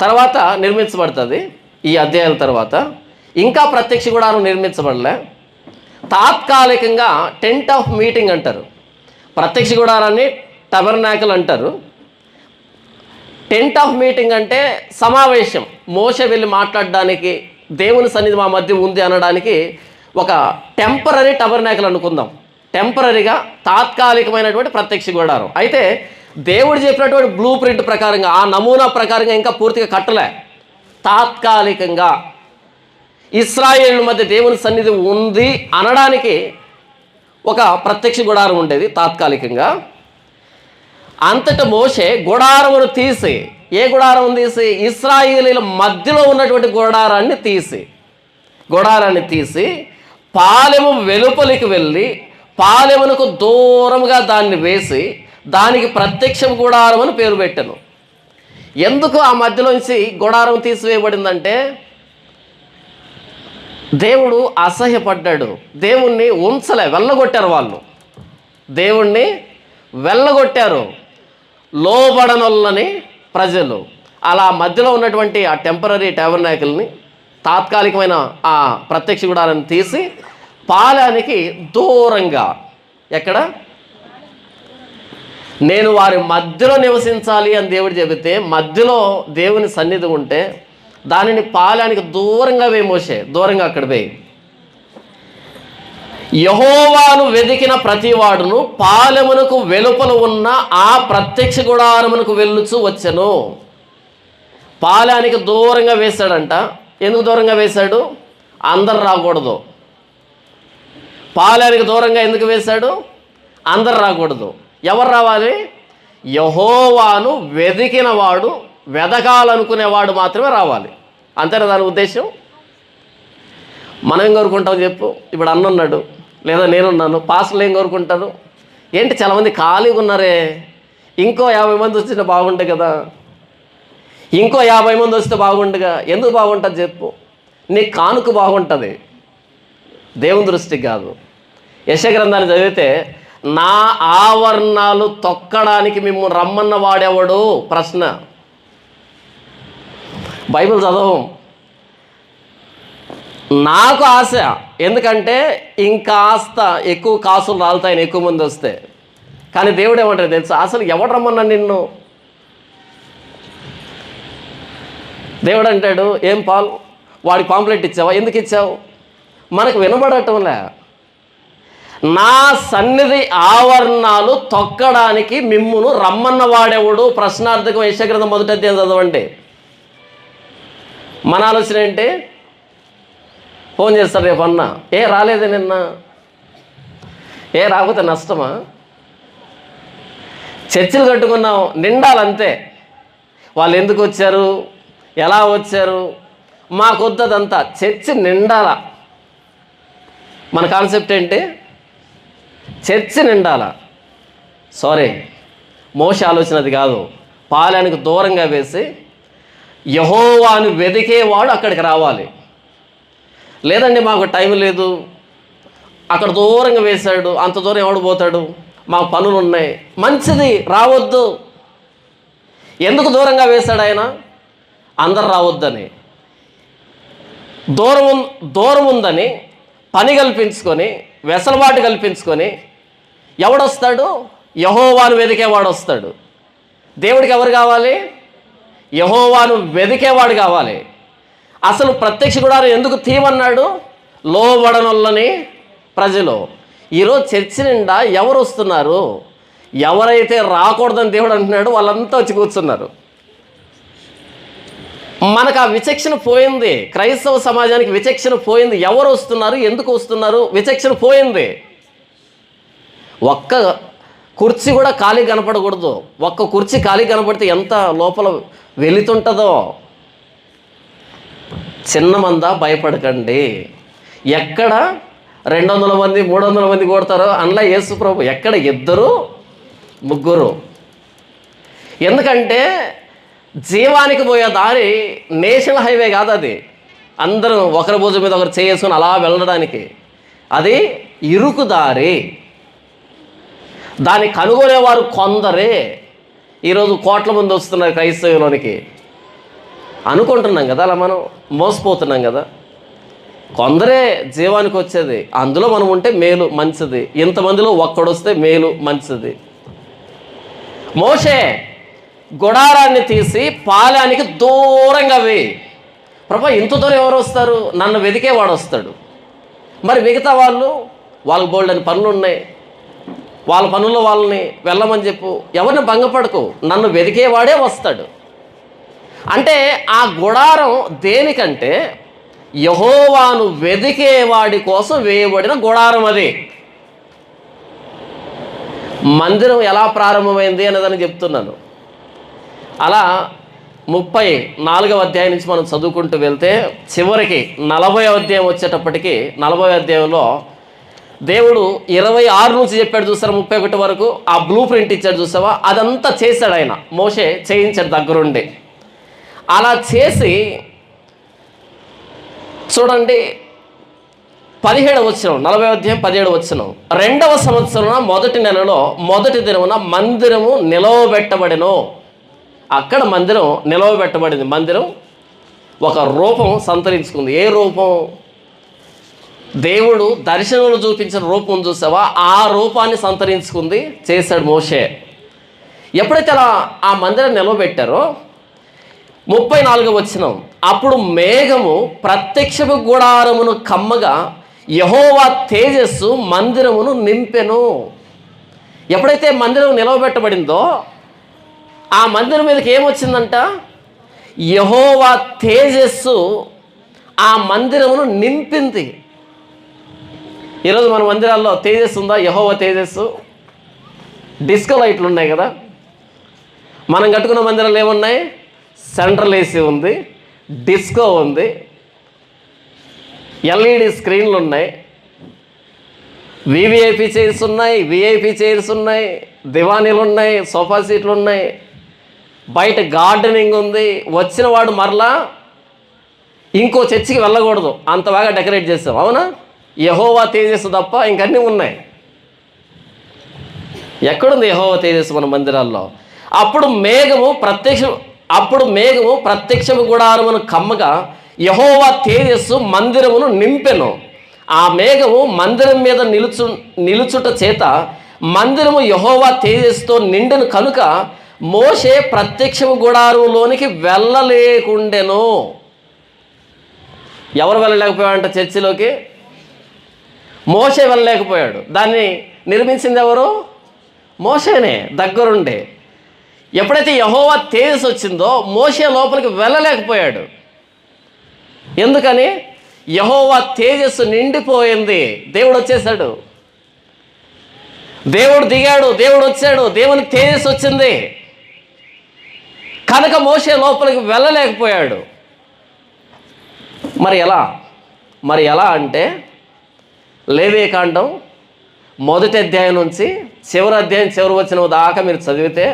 తర్వాత నిర్మించబడుతుంది. ఈ అధ్యాయాల తర్వాత ఇంకా ప్రత్యక్ష గుడారం నిర్మించబడలే. తాత్కాలికంగా టెంట్ ఆఫ్ మీటింగ్ అంటారు. ప్రత్యక్ష గుడారాన్ని టబర్నాకిల్ అంటారు. టెంట్ ఆఫ్ మీటింగ్ అంటే సమావేశం. మోషే వెళ్ళి మాట్లాడడానికి, దేవుని సన్నిధి మా మధ్య ఉంది అనడానికి ఒక టెంపరరీ టబర్నాకిల్ అనుకుందాం. టెంపరరీగా తాత్కాలికమైనటువంటి ప్రత్యక్ష గుడారం. అయితే దేవుడు చెప్పినటువంటి బ్లూ ప్రింట్ ప్రకారంగా, ఆ నమూనా ప్రకారంగా ఇంకా పూర్తిగా కట్టలే. తాత్కాలికంగా ఇశ్రాయేలు మధ్య దేవుని సన్నిధి ఉంది అనడానికి ఒక ప్రత్యక్ష గుడారం ఉండేది తాత్కాలికంగా. అంతటా మోషే గుడారమును తీసి, ఏ గుడారం తీసి? ఇశ్రాయేలీల మధ్యలో ఉన్నటువంటి గుడారాన్ని తీసి పాలెము వెలుపలికి వెళ్ళి పాలెమునకు దూరంగా దాన్ని వేసి దానికి ప్రత్యక్ష గుడారం అని పేరు పెట్టాను. ఎందుకు ఆ మధ్యలోంచి గుడారం తీసివేయబడిందంటే దేవుడు అసహ్యపడ్డాడు. దేవుణ్ణి ఉంచలే, వెళ్ళగొట్టారు వాళ్ళు. దేవుణ్ణి వెళ్ళగొట్టారు లోబడనొల్లని ప్రజలు. అలా మధ్యలో ఉన్నటువంటి ఆ టెంపరరీ టెబర్నాకిల్ని, తాత్కాలికమైన ఆ ప్రత్యక్ష గుడారాన్ని తీసి పాలానికి దూరంగా, ఎక్కడ? నేను వారి మధ్యలో నివసించాలి అని దేవుడు చెబితే మధ్యలో దేవుని సన్నిధి ఉంటే దానిని పాలానికి దూరంగా వేయి మోషే, దూరంగా అక్కడ వేయి. యెహోవాను వెదికిన ప్రతివాడును పాలెమునకు వెలుపల ఉన్న ఆ ప్రత్యక్ష గుడారమునకు వెళ్ళుచు వచ్చెను. పాలానికి దూరంగా వేశాడంట. ఎందుకు దూరంగా వేశాడు? అందరు రాకూడదు. పాలానికి దూరంగా ఎందుకు వేశాడు? అందరు రాకూడదు. ఎవరు రావాలి? యెహోవాను వెదికినవాడు, వెదకాలనుకునేవాడు మాత్రమే రావాలి. అంతేనా దాని ఉద్దేశం? మనం ఏం కోరుకుంటాం చెప్పు? ఇప్పుడు అన్నున్నాడు, లేదా నేనున్నాను, పాస్టర్లు ఏం కోరుకుంటారు? ఏంటి చాలామంది ఖాళీగా ఉన్నారే, ఇంకో 50 మంది వచ్చినా బాగుండే కదా, ఇంకో 50 మంది వస్తే బాగుండగా. ఎందుకు బాగుంటుంది చెప్పు? నీ కానుక బాగుంటుంది, దేవుని దృష్టికి కాదు. యెషయా గ్రంథాన్ని చదివితే నా ఆవరణాలు తొక్కడానికి మిమ్మల్ని రమ్మన్న వాడేవాడు ప్రశ్న. బైబిల్ చదవం. నాకు ఆశ, ఎందుకంటే ఇంకాస్త ఎక్కువ కాసులు రాలుతాయని ఎక్కువ మంది వస్తే. కానీ దేవుడు ఏమంటారు తెలుసా? అసలు ఎవడు రమ్మన్నా నిన్ను? దేవుడు అంటాడు, ఏం పాల్ వాడికి పాంప్లెట్ ఇచ్చావా? ఎందుకు ఇచ్చావు? మనకు వినబడటంలే. నా సన్నిధి ఆవరణాలు తొక్కడానికి మిమ్మును రమ్మన్న వాడేవాడు ప్రశ్నార్థకం. యెషయా గ్రంథం 1వ అధ్యాయం చదవండి. మన ఆలోచన ఏంటి? ఫోన్ చేస్తారు రేపు అన్న, ఏ రాలేదే నిన్న, ఏ రాకపోతే నష్టమా? చర్చిలు కట్టుకున్నాం, నిండాలంతే. వాళ్ళు ఎందుకు వచ్చారు, ఎలా వచ్చారు, మాకొద్దదంతా, చర్చి నిండాల. మన కాన్సెప్ట్ ఏంటి? చర్చి నిండాల. సారీ, మోషే ఆలోచన అది కాదు. పాలానికి దూరంగా వేసి యెహోవాను వెదికేవాడు అక్కడికి రావాలి. లేదండి మాకు టైం లేదు, అక్కడ దూరంగా వేశాడు, అంత దూరం ఎవడు పోతాడు, మాకు పనులు ఉన్నాయి. మంచిది, రావద్దు. ఎందుకు దూరంగా వేశాడు ఆయన? అందరు రావద్దని. దూరం ఉందని పని కల్పించుకొని, వెసలుబాటు కల్పించుకొని ఎవడొస్తాడు? యెహోవాను వెదికేవాడు వస్తాడు. దేవుడికి ఎవరు కావాలి? యెహోవాను వెదికేవాడు కావాలి. అసలు ప్రత్యక్ష గుడారం ఎందుకు తీయమన్నాడు? లోబడనొల్లని ప్రజలు. ఈరోజు చర్చి నిండా ఎవరు వస్తున్నారు? ఎవరైతే రాకూడదని దేవుడు అంటున్నాడో వాళ్ళంతా వచ్చి కూర్చున్నారు. మనకు ఆ విచక్షణ పోయింది. క్రైస్తవ సమాజానికి విచక్షణ పోయింది. ఎవరు వస్తున్నారు, ఎందుకు వస్తున్నారు, విచక్షణ పోయింది. ఒక్క కుర్చీ కూడా ఖాళీ కనపడకూడదు. ఒక్క కుర్చీ ఖాళీ కనపడితే ఎంత లోపల వెళుతుంటుందో. చిన్న మంద భయపడకండి. ఎక్కడ 200 మంది 300 మంది కొడతారో అందులో యేసు ప్రభు ఎక్కడ 2 3. ఎందుకంటే జీవానికి పోయే దారి నేషనల్ హైవే కాదు. అది అందరూ ఒకరి భుజం మీద ఒకరు చేసుకుని అలా వెళ్ళడానికి అది ఇరుకు దారి. దాన్ని కనుగొనేవారు కొందరే. ఈరోజు కోట్ల మంది వస్తున్నారు క్రైస్తవులోనికి అనుకుంటున్నాం కదా, అలా మనం మోసపోతున్నాం కదా. కొందరే జీవానికి వచ్చేది. అందులో మనం ఉంటే మేలు, మంచిది. ఇంతమందిలో ఒక్కడొస్తే మేలు, మంచిది. మోషే గుడారాన్ని తీసి పాలానికి దూరంగా వేయి. ప్రభా ఇంత దూరం ఎవరు వస్తారు? నన్ను వెతికేవాడు వస్తాడు. మరి మిగతా వాళ్ళకి బోల్డని పనులు ఉన్నాయి, వాళ్ళ పనుల్లో వాళ్ళని వెళ్ళమని చెప్పు. ఎవరిని భంగపడకు, నన్ను వెతికేవాడే వస్తాడు. అంటే ఆ గుడారం దేనికంటే యెహోవాను వెతికేవాడి కోసం వేయబడిన గుడారం. అది మందిరం ఎలా ప్రారంభమైంది అనేదని చెప్తున్నాను. అలా 34వ అధ్యాయం నుంచి మనం చదువుకుంటూ వెళ్తే చివరికి 40వ అధ్యాయం వచ్చేటప్పటికి 40వ అధ్యాయంలో దేవుడు 26 నుంచి చెప్పాడు చూసారా, 31 వరకు ఆ బ్లూ ప్రింట్ ఇచ్చాడు చూసావా, అదంతా చేశాడు ఆయన. మోషే చేయించాడు దగ్గరుండి. అలా చేసి చూడండి 17వ వచనం, 40వ అధ్యాయం 17వ వచనం. 2వ సంవత్సరం మొదటి నెలలో మొదటి దినమున మందిరము నిలవబెట్టబడెను. అక్కడ మందిరం నిలవబెట్టబడింది. మందిరం ఒక రూపం సంతరించుకుంది. ఏ రూపం? దేవుడు దర్శనంలో చూపించిన రూపం చూసావా, ఆ రూపాన్ని సంతరించుకుంది, చేశాడు మోషే. ఎప్పుడైతే అలా ఆ మందిరం నిలవబెట్టారో 34వ వచనం, అప్పుడు మేఘము ప్రత్యక్షపు గుడారమును కమ్మగా యెహోవా తేజస్సు మందిరమును నింపెను. ఎప్పుడైతే మందిరం నిలవబెట్టబడిందో ఆ మందిరం మీదకి ఏమొచ్చిందంట? యెహోవా తేజస్సు ఆ మందిరమును నింపింది. ఈరోజు మన మందిరాల్లో తేజస్సు ఉందా? యెహోవా తేజస్సు. డిస్కో లైట్లు ఉన్నాయి కదా. మనం కట్టుకున్న మందిరాలు ఏమున్నాయి? సెంట్రల్ ఏసీ ఉంది, డిస్కో ఉంది, ఎల్ఈడి స్క్రీన్లు ఉన్నాయి, వివిఐపి చైర్స్ ఉన్నాయి, విఐపి చైర్స్ ఉన్నాయి, దివానీలు ఉన్నాయి, సోఫా సీట్లు ఉన్నాయి, బయట గార్డెనింగ్ ఉంది. వచ్చిన వాడు మరలా ఇంకో చర్చికి వెళ్ళకూడదు, అంత బాగా డెకరేట్ చేస్తాం. అవునా? యెహోవా తేజస్సు తప్ప ఇంకన్నీ ఉన్నాయి. ఎక్కడుంది యెహోవా తేజస్సు మన మందిరాల్లో? అప్పుడు మేఘము ప్రత్యక్షము గుడారమును కమ్మగా యెహోవా తేజస్సు మందిరమును నింపెను. ఆ మేఘము మందిరం మీద నిలుచుట చేత మందిరము యెహోవా తేజస్సుతో నిండెను కనుక మోషే ప్రత్యక్షము గుడారంలోనికి వెళ్ళలేకుండెను. ఎవరు వెళ్ళలేకపోయాడంట చర్చిలోకి? మోషే వెళ్ళలేకపోయాడు. దాన్ని నిర్మించింది ఎవరు? మోషేనే, దగ్గరుండే. ఎప్పుడైతే యెహోవా తేజస్సు వచ్చిందో మోషే లోపలికి వెళ్ళలేకపోయాడు. ఎందుకని? యెహోవా తేజస్సు నిండిపోయింది. దేవుడు వచ్చేసాడు, దేవుడు దిగాడు, దేవుడు వచ్చాడు, దేవుని తేజస్సు వచ్చింది కనుక మోషే లోపలికి వెళ్ళలేకపోయాడు. మరి ఎలా అంటే లేవీకాండం 1వ అధ్యాయం నుంచి చివరి అధ్యాయం చివరి వచనం దాకా మీరు చదివితే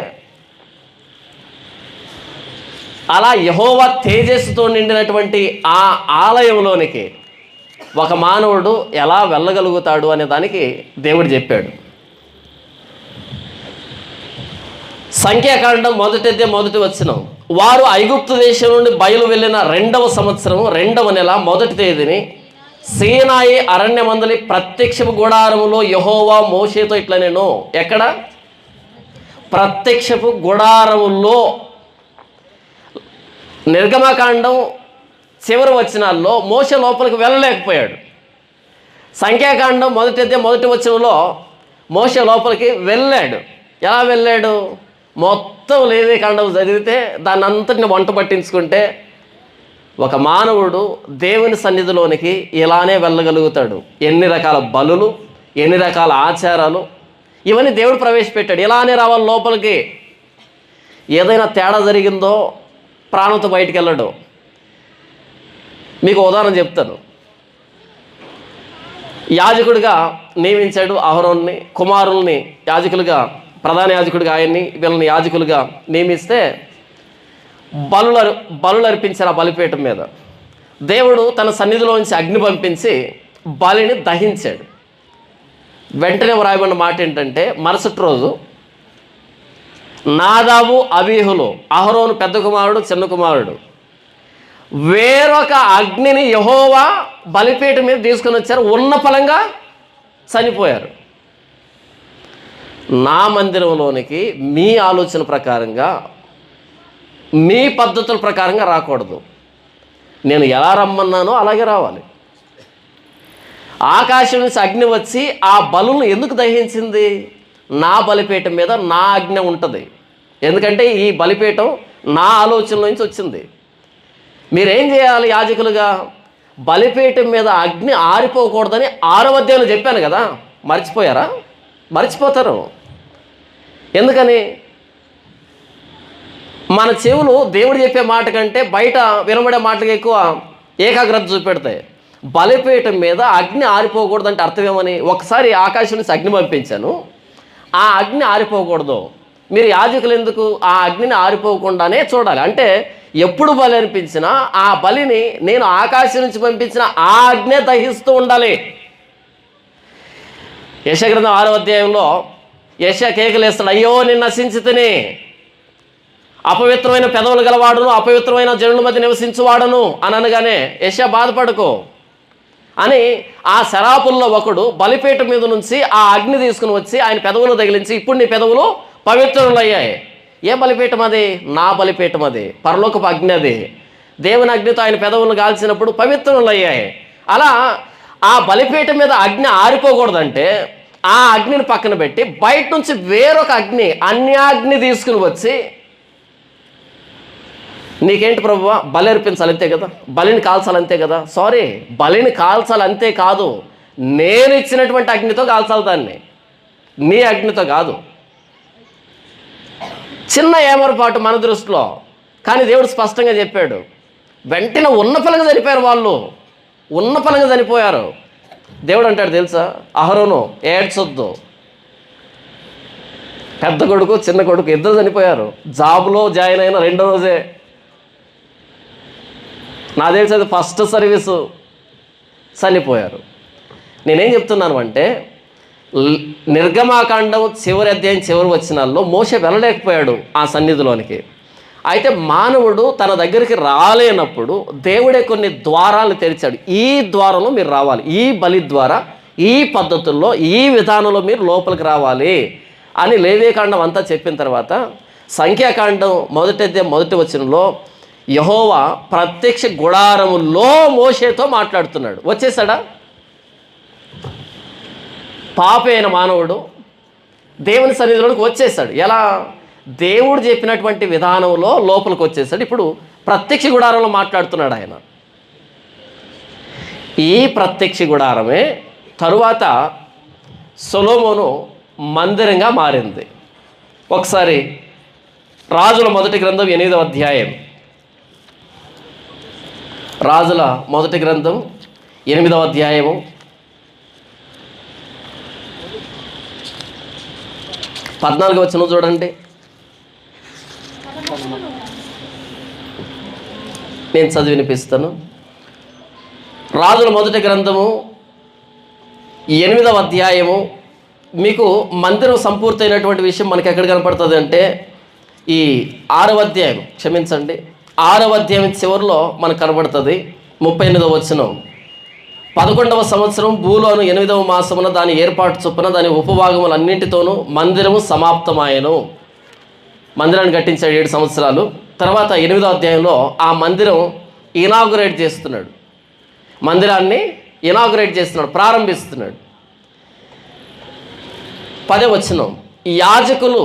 అలా యెహోవా తేజస్సుతో నిండినటువంటి ఆ ఆలయంలోనికి ఒక మానవుడు ఎలా వెళ్ళగలుగుతాడు అనే దానికి దేవుడు చెప్పాడు. సంఖ్యాకాండం 1వ అధ్యాయం 1వ వచనం, వారు ఐగుప్తు దేశం నుండి బయలు వెళ్ళిన 2వ సంవత్సరం 2వ నెల 1వ తేదీని సీనాయి అరణ్యమందలి ప్రత్యక్షపు గుడారములో యెహోవా మోషేతో ఇట్లా నేను ఎక్కడ? ప్రత్యక్షపు గుడారములో. నిర్గమకాండం చివరి వచనాల్లో మోషే లోపలికి వెళ్ళలేకపోయాడు. సంఖ్యాకాండం మొదటి వచనంలో మోషే లోపలికి వెళ్ళాడు. ఎలా వెళ్ళాడు? మొత్తం లేవీకాండం చదివితే దాన్ని అంతటిని వంట పట్టించుకుంటే ఒక మానవుడు దేవుని సన్నిధిలోనికి ఇలానే వెళ్ళగలుగుతాడు. ఎన్ని రకాల బలులు, ఎన్ని రకాల ఆచారాలు, ఇవన్నీ దేవుడు ప్రవేశపెట్టాడు. ఇలానే రావాలి లోపలికి. ఏదైనా తేడా జరిగిందో ప్రాణంతో బయటికి వెళ్ళడు. మీకు ఉదాహరణ చెప్తాను. యాజకుడిగా నియమించాడు అహరోన్ని, కుమారుల్ని యాజకులుగా, ప్రధాన యాజకుడిగా ఆయన్ని, వీళ్ళని యాజకులుగా నియమిస్తే బలులు అర్పించారు. ఆ బలిపీఠం మీద దేవుడు తన సన్నిధిలోంచి అగ్ని పంపించి బలిని దహించాడు. వెంటనే వ్రాయబడిన మాట ఏంటంటే, మరుసటి రోజు నాదాబు అబీహులు, అహరోను పెద్ద కుమారుడు, చిన్న కుమారుడు, వేరొక అగ్నిని యెహోవా బలిపీఠం మీద తీసుకొని వచ్చారు. ఉన్న ఫలంగా చనిపోయారు. నా మందిరంలోనికి మీ ఆలోచన ప్రకారంగా, మీ పద్ధతుల ప్రకారంగా రాకూడదు. నేను ఎలా రమ్మన్నానో అలాగే రావాలి. ఆకాశం నుంచి అగ్ని వచ్చి ఆ బలులను ఎందుకు దహించింది? నా బలిపీఠం మీద నా అగ్ని ఉంటుంది. ఎందుకంటే ఈ బలిపీఠం నా ఆలోచనల నుంచి వచ్చింది. మీరేం చేయాలి యాజకులుగా? బలిపీఠం మీద అగ్ని ఆరిపోకూడదని 6వ అధ్యాయంలో చెప్పాను కదా. మర్చిపోయారా? మర్చిపోతారు. ఎందుకని? మన చెవులు దేవుడు చెప్పే మాట కంటే బయట వినబడే మాటలకు ఎక్కువ ఏకాగ్రత చూపెడతాయి. బలిపీఠం మీద అగ్ని ఆరిపోకూడదంటే అర్థం ఏమని? ఒకసారి ఆకాశం నుంచి అగ్ని పంపించాను, ఆ అగ్ని ఆరిపోకూడదు. మీరు యాజకులు ఎందుకు ఆ అగ్నిని ఆరిపోకుండానే చూడాలి. అంటే ఎప్పుడు బలి అనిపించినా ఆ బలిని నేను ఆకాశం నుంచి పంపించిన ఆ అగ్నే దహిస్తూ ఉండాలి. యెషయా గ్రంథం 6వ అధ్యాయంలో యెషయా కేకలేస్తాడు, అయ్యో నేను నశించితిని, అపవిత్రమైన పెదవులు గలవాడును, అపవిత్రమైన జనుల మధ్య నివసించువాడను అని అనగానే, యెషయా బాధపడకు అని ఆ శరాపుల్లో ఒకడు బలిపీఠం మీద నుంచి ఆ అగ్ని తీసుకుని వచ్చి ఆయన పెదవులు తగిలించి, ఇప్పుడు నీ పెదవులు పవిత్రులయ్యాయి. ఏ బలిపీఠం అది? నా బలిపీఠం అది, పరలోకపు అగ్ని అది. దేవుని అగ్నితో ఆయన పెదవులను కాల్చినప్పుడు పవిత్రులయ్యాయి. అలా ఆ బలిపీఠం మీద అగ్ని ఆరిపోకూడదంటే ఆ అగ్నిని పక్కన పెట్టి బయట నుంచి వేరొక అగ్ని, అన్యాగ్ని తీసుకుని వచ్చి, నీకేంటి ప్రభువా బలి అర్పించాలి అంతే కదా, బలిని కాల్చాలంతే కదా. సారీ, బలిని కాల్చాలంతే కాదు, నేను ఇచ్చినటువంటి అగ్నితో కాల్చాలి దాన్ని, నీ అగ్నితో కాదు. చిన్న ఏమరపాటు మన దృష్టిలో, కానీ దేవుడు స్పష్టంగా చెప్పాడు. వెంటనే ఉన్న ఫలంగా చనిపోయారు వాళ్ళు, ఉన్న ఫలంగా చనిపోయారు. దేవుడు అంటాడు తెలుసా, అహరోను ఏడ్చొద్దు, పెద్ద కొడుకు చిన్న కొడుకు ఇద్దరు చనిపోయారు. జాబ్లో జాయిన్ అయిన 2వ రోజే. నా తెలిసి అది ఫస్ట్ సర్వీసు, చనిపోయారు. నేనేం చెప్తున్నాను అంటే, నిర్గమాకాండం చివరి అధ్యాయం చివరి వచనాల్లో మోషే వెళ్ళలేకపోయాడు ఆ సన్నిధిలోనికి. అయితే మానవుడు తన దగ్గరికి రాలేనప్పుడు దేవుడే కొన్ని ద్వారాలు తెరిచాడు. ఈ ద్వారంలో మీరు రావాలి, ఈ బలి ద్వారా, ఈ పద్ధతుల్లో, ఈ విధానంలో మీరు లోపలికి రావాలి అని లేవీకాండం అంతా చెప్పిన తర్వాత సంఖ్యాకాండం మొదటి అధ్యాయం మొదటి వచనంలో యెహోవా ప్రత్యక్ష గుడారములో మోషేతో మాట్లాడుతున్నాడు. వచ్చేసాడా? పాపైన మానవుడు దేవుని సన్నిధిలోకి వచ్చేసాడు. ఎలా? దేవుడు చెప్పినటువంటి విధానంలో లోపలికి వచ్చేసాడు. ఇప్పుడు ప్రత్యక్ష గుడారంలో మాట్లాడుతున్నాడు ఆయన. ఈ ప్రత్యక్ష గుడారమే తరువాత సొలొమోను మందిరంగా మారింది. ఒకసారి రాజుల మొదటి గ్రంథం 8వ అధ్యాయం, రాజుల మొదటి గ్రంథం 8వ అధ్యాయము 14వ వచనం చూడండి. నేను చదివి వినిపిస్తాను. రాజుల మొదటి గ్రంథము 8వ అధ్యాయము. మీకు మందిరం సంపూర్తయినటువంటి విషయం మనకి ఎక్కడ కనపడుతుంది అంటే ఈ 6వ అధ్యాయం, క్షమించండి, 6వ అధ్యాయం చివరిలో మనకు కనబడుతుంది. 38వ వచనం, 11వ సంవత్సరం భూలోను 8వ మాసమున దాని ఏర్పాటు చొప్పున దాని ఉపభాగములన్నింటితోనూ మందిరము సమాప్తమాయను. మందిరాన్ని కట్టించాడు 7 సంవత్సరాలు. తర్వాత 8వ అధ్యాయంలో ఆ మందిరం ఇనాగురేట్ చేస్తున్నాడు, మందిరాన్ని ఇనాగ్రేట్ చేస్తున్నాడు, ప్రారంభిస్తున్నాడు. 10వ వచనం, యాజకులు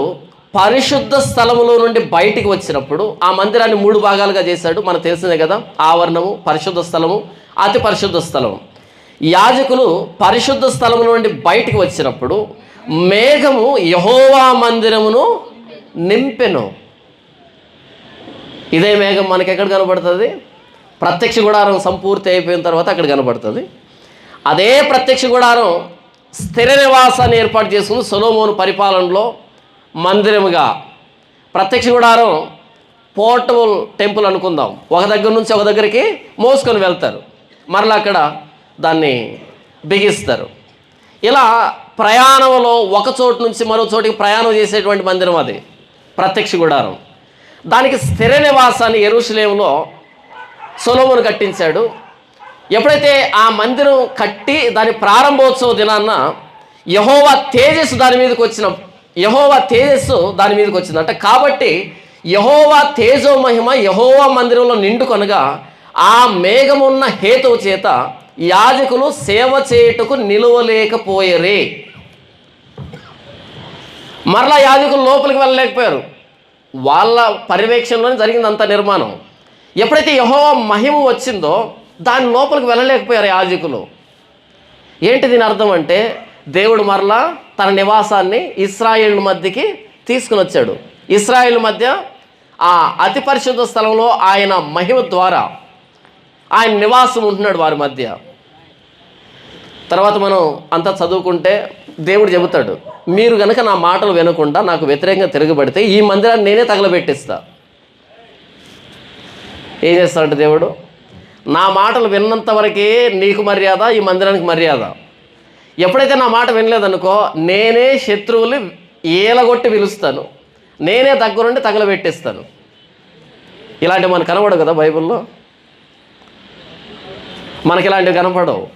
పరిశుద్ధ స్థలములో నుండి బయటికి వచ్చినప్పుడు, ఆ మందిరాన్ని 3 భాగాలుగా చేశాడు, మనకు తెలిసిందే కదా, ఆవరణము, పరిశుద్ధ స్థలము, అతి పరిశుద్ధ స్థలము. యాజకులు పరిశుద్ధ స్థలము నుండి బయటికి వచ్చినప్పుడు మేఘము యెహోవా మందిరమును నింపెను. ఇదే మేఘం మనకి ఎక్కడ కనబడుతుంది? ప్రత్యక్ష గుడారం సంపూర్తి అయిపోయిన తర్వాత అక్కడ కనబడుతుంది. అదే ప్రత్యక్ష గుడారం స్థిర నివాసాన్ని ఏర్పాటు చేసుకుని సొలొమోను పరిపాలనలో మందిరముగా. ప్రత్యక్ష గుడారం పోర్టబుల్ టెంపుల్ అనుకుందాం, ఒక దగ్గర నుంచి ఒక దగ్గరికి మోసుకొని వెళ్తారు, మరలా అక్కడ దాన్ని బిగిస్తారు. ఇలా ప్రయాణంలో ఒక చోటు నుంచి మరో చోటికి ప్రయాణం చేసేటువంటి మందిరం అది ప్రత్యక్ష గుడారం. దానికి స్థిర నివాసాన్ని యెరూషలేములో సొలొమోను కట్టించాడు. ఎప్పుడైతే ఆ మందిరం కట్టి దాని ప్రారంభోత్సవ దినాన్న యెహోవా తేజస్సు దాని మీదకి వచ్చిందంట. కాబట్టి యెహోవా తేజో మహిమ యెహోవా మందిరంలో నిండుకొనగా ఆ మేఘమున్న హేతువు చేత యాజకులు సేవ చేయుటకు నిలువలేకపోయేరే. మరలా యాజకులు లోపలికి వెళ్ళలేకపోయారు, వాళ్ళ పర్యవేక్షణలోనే జరిగింది అంత నిర్మాణం. ఎప్పుడైతే యెహోవా మహిమ వచ్చిందో దాని లోపలికి వెళ్ళలేకపోయారు యాజకులు. ఏంటి దీని అర్థం అంటే, దేవుడు మరలా తన నివాసాన్ని ఇశ్రాయేలు మధ్యకి తీసుకుని వచ్చాడు. ఇశ్రాయేలు మధ్య ఆ అతి పరిశుద్ధ స్థలంలో ఆయన మహిమ ద్వారా ఆయన నివాసం ఉంటున్నాడు వారి మధ్య. తర్వాత మనం అంతా చదువుకుంటే దేవుడు చెబుతాడు, మీరు కనుక నా మాటలు వినకుండా నాకు వ్యతిరేకంగా తిరగబడితే ఈ మందిరాన్ని నేనే తగలబెట్టిస్తా. ఏం చేస్తాడంటే దేవుడు, నా మాటలు విన్నంత వరకే నీకు మర్యాద, ఈ మందిరానికి మర్యాద. ఎప్పుడైతే నా మాట వినలేదనుకో నేనే శత్రువులు ఏలగొట్టి పిలుస్తాను, నేనే దగ్గరుండి తగలబెట్టిస్తాను. ఇలాంటివి మనకు కనబడవు కదా బైబిల్లో, మనకి ఇలాంటివి కనపడవు.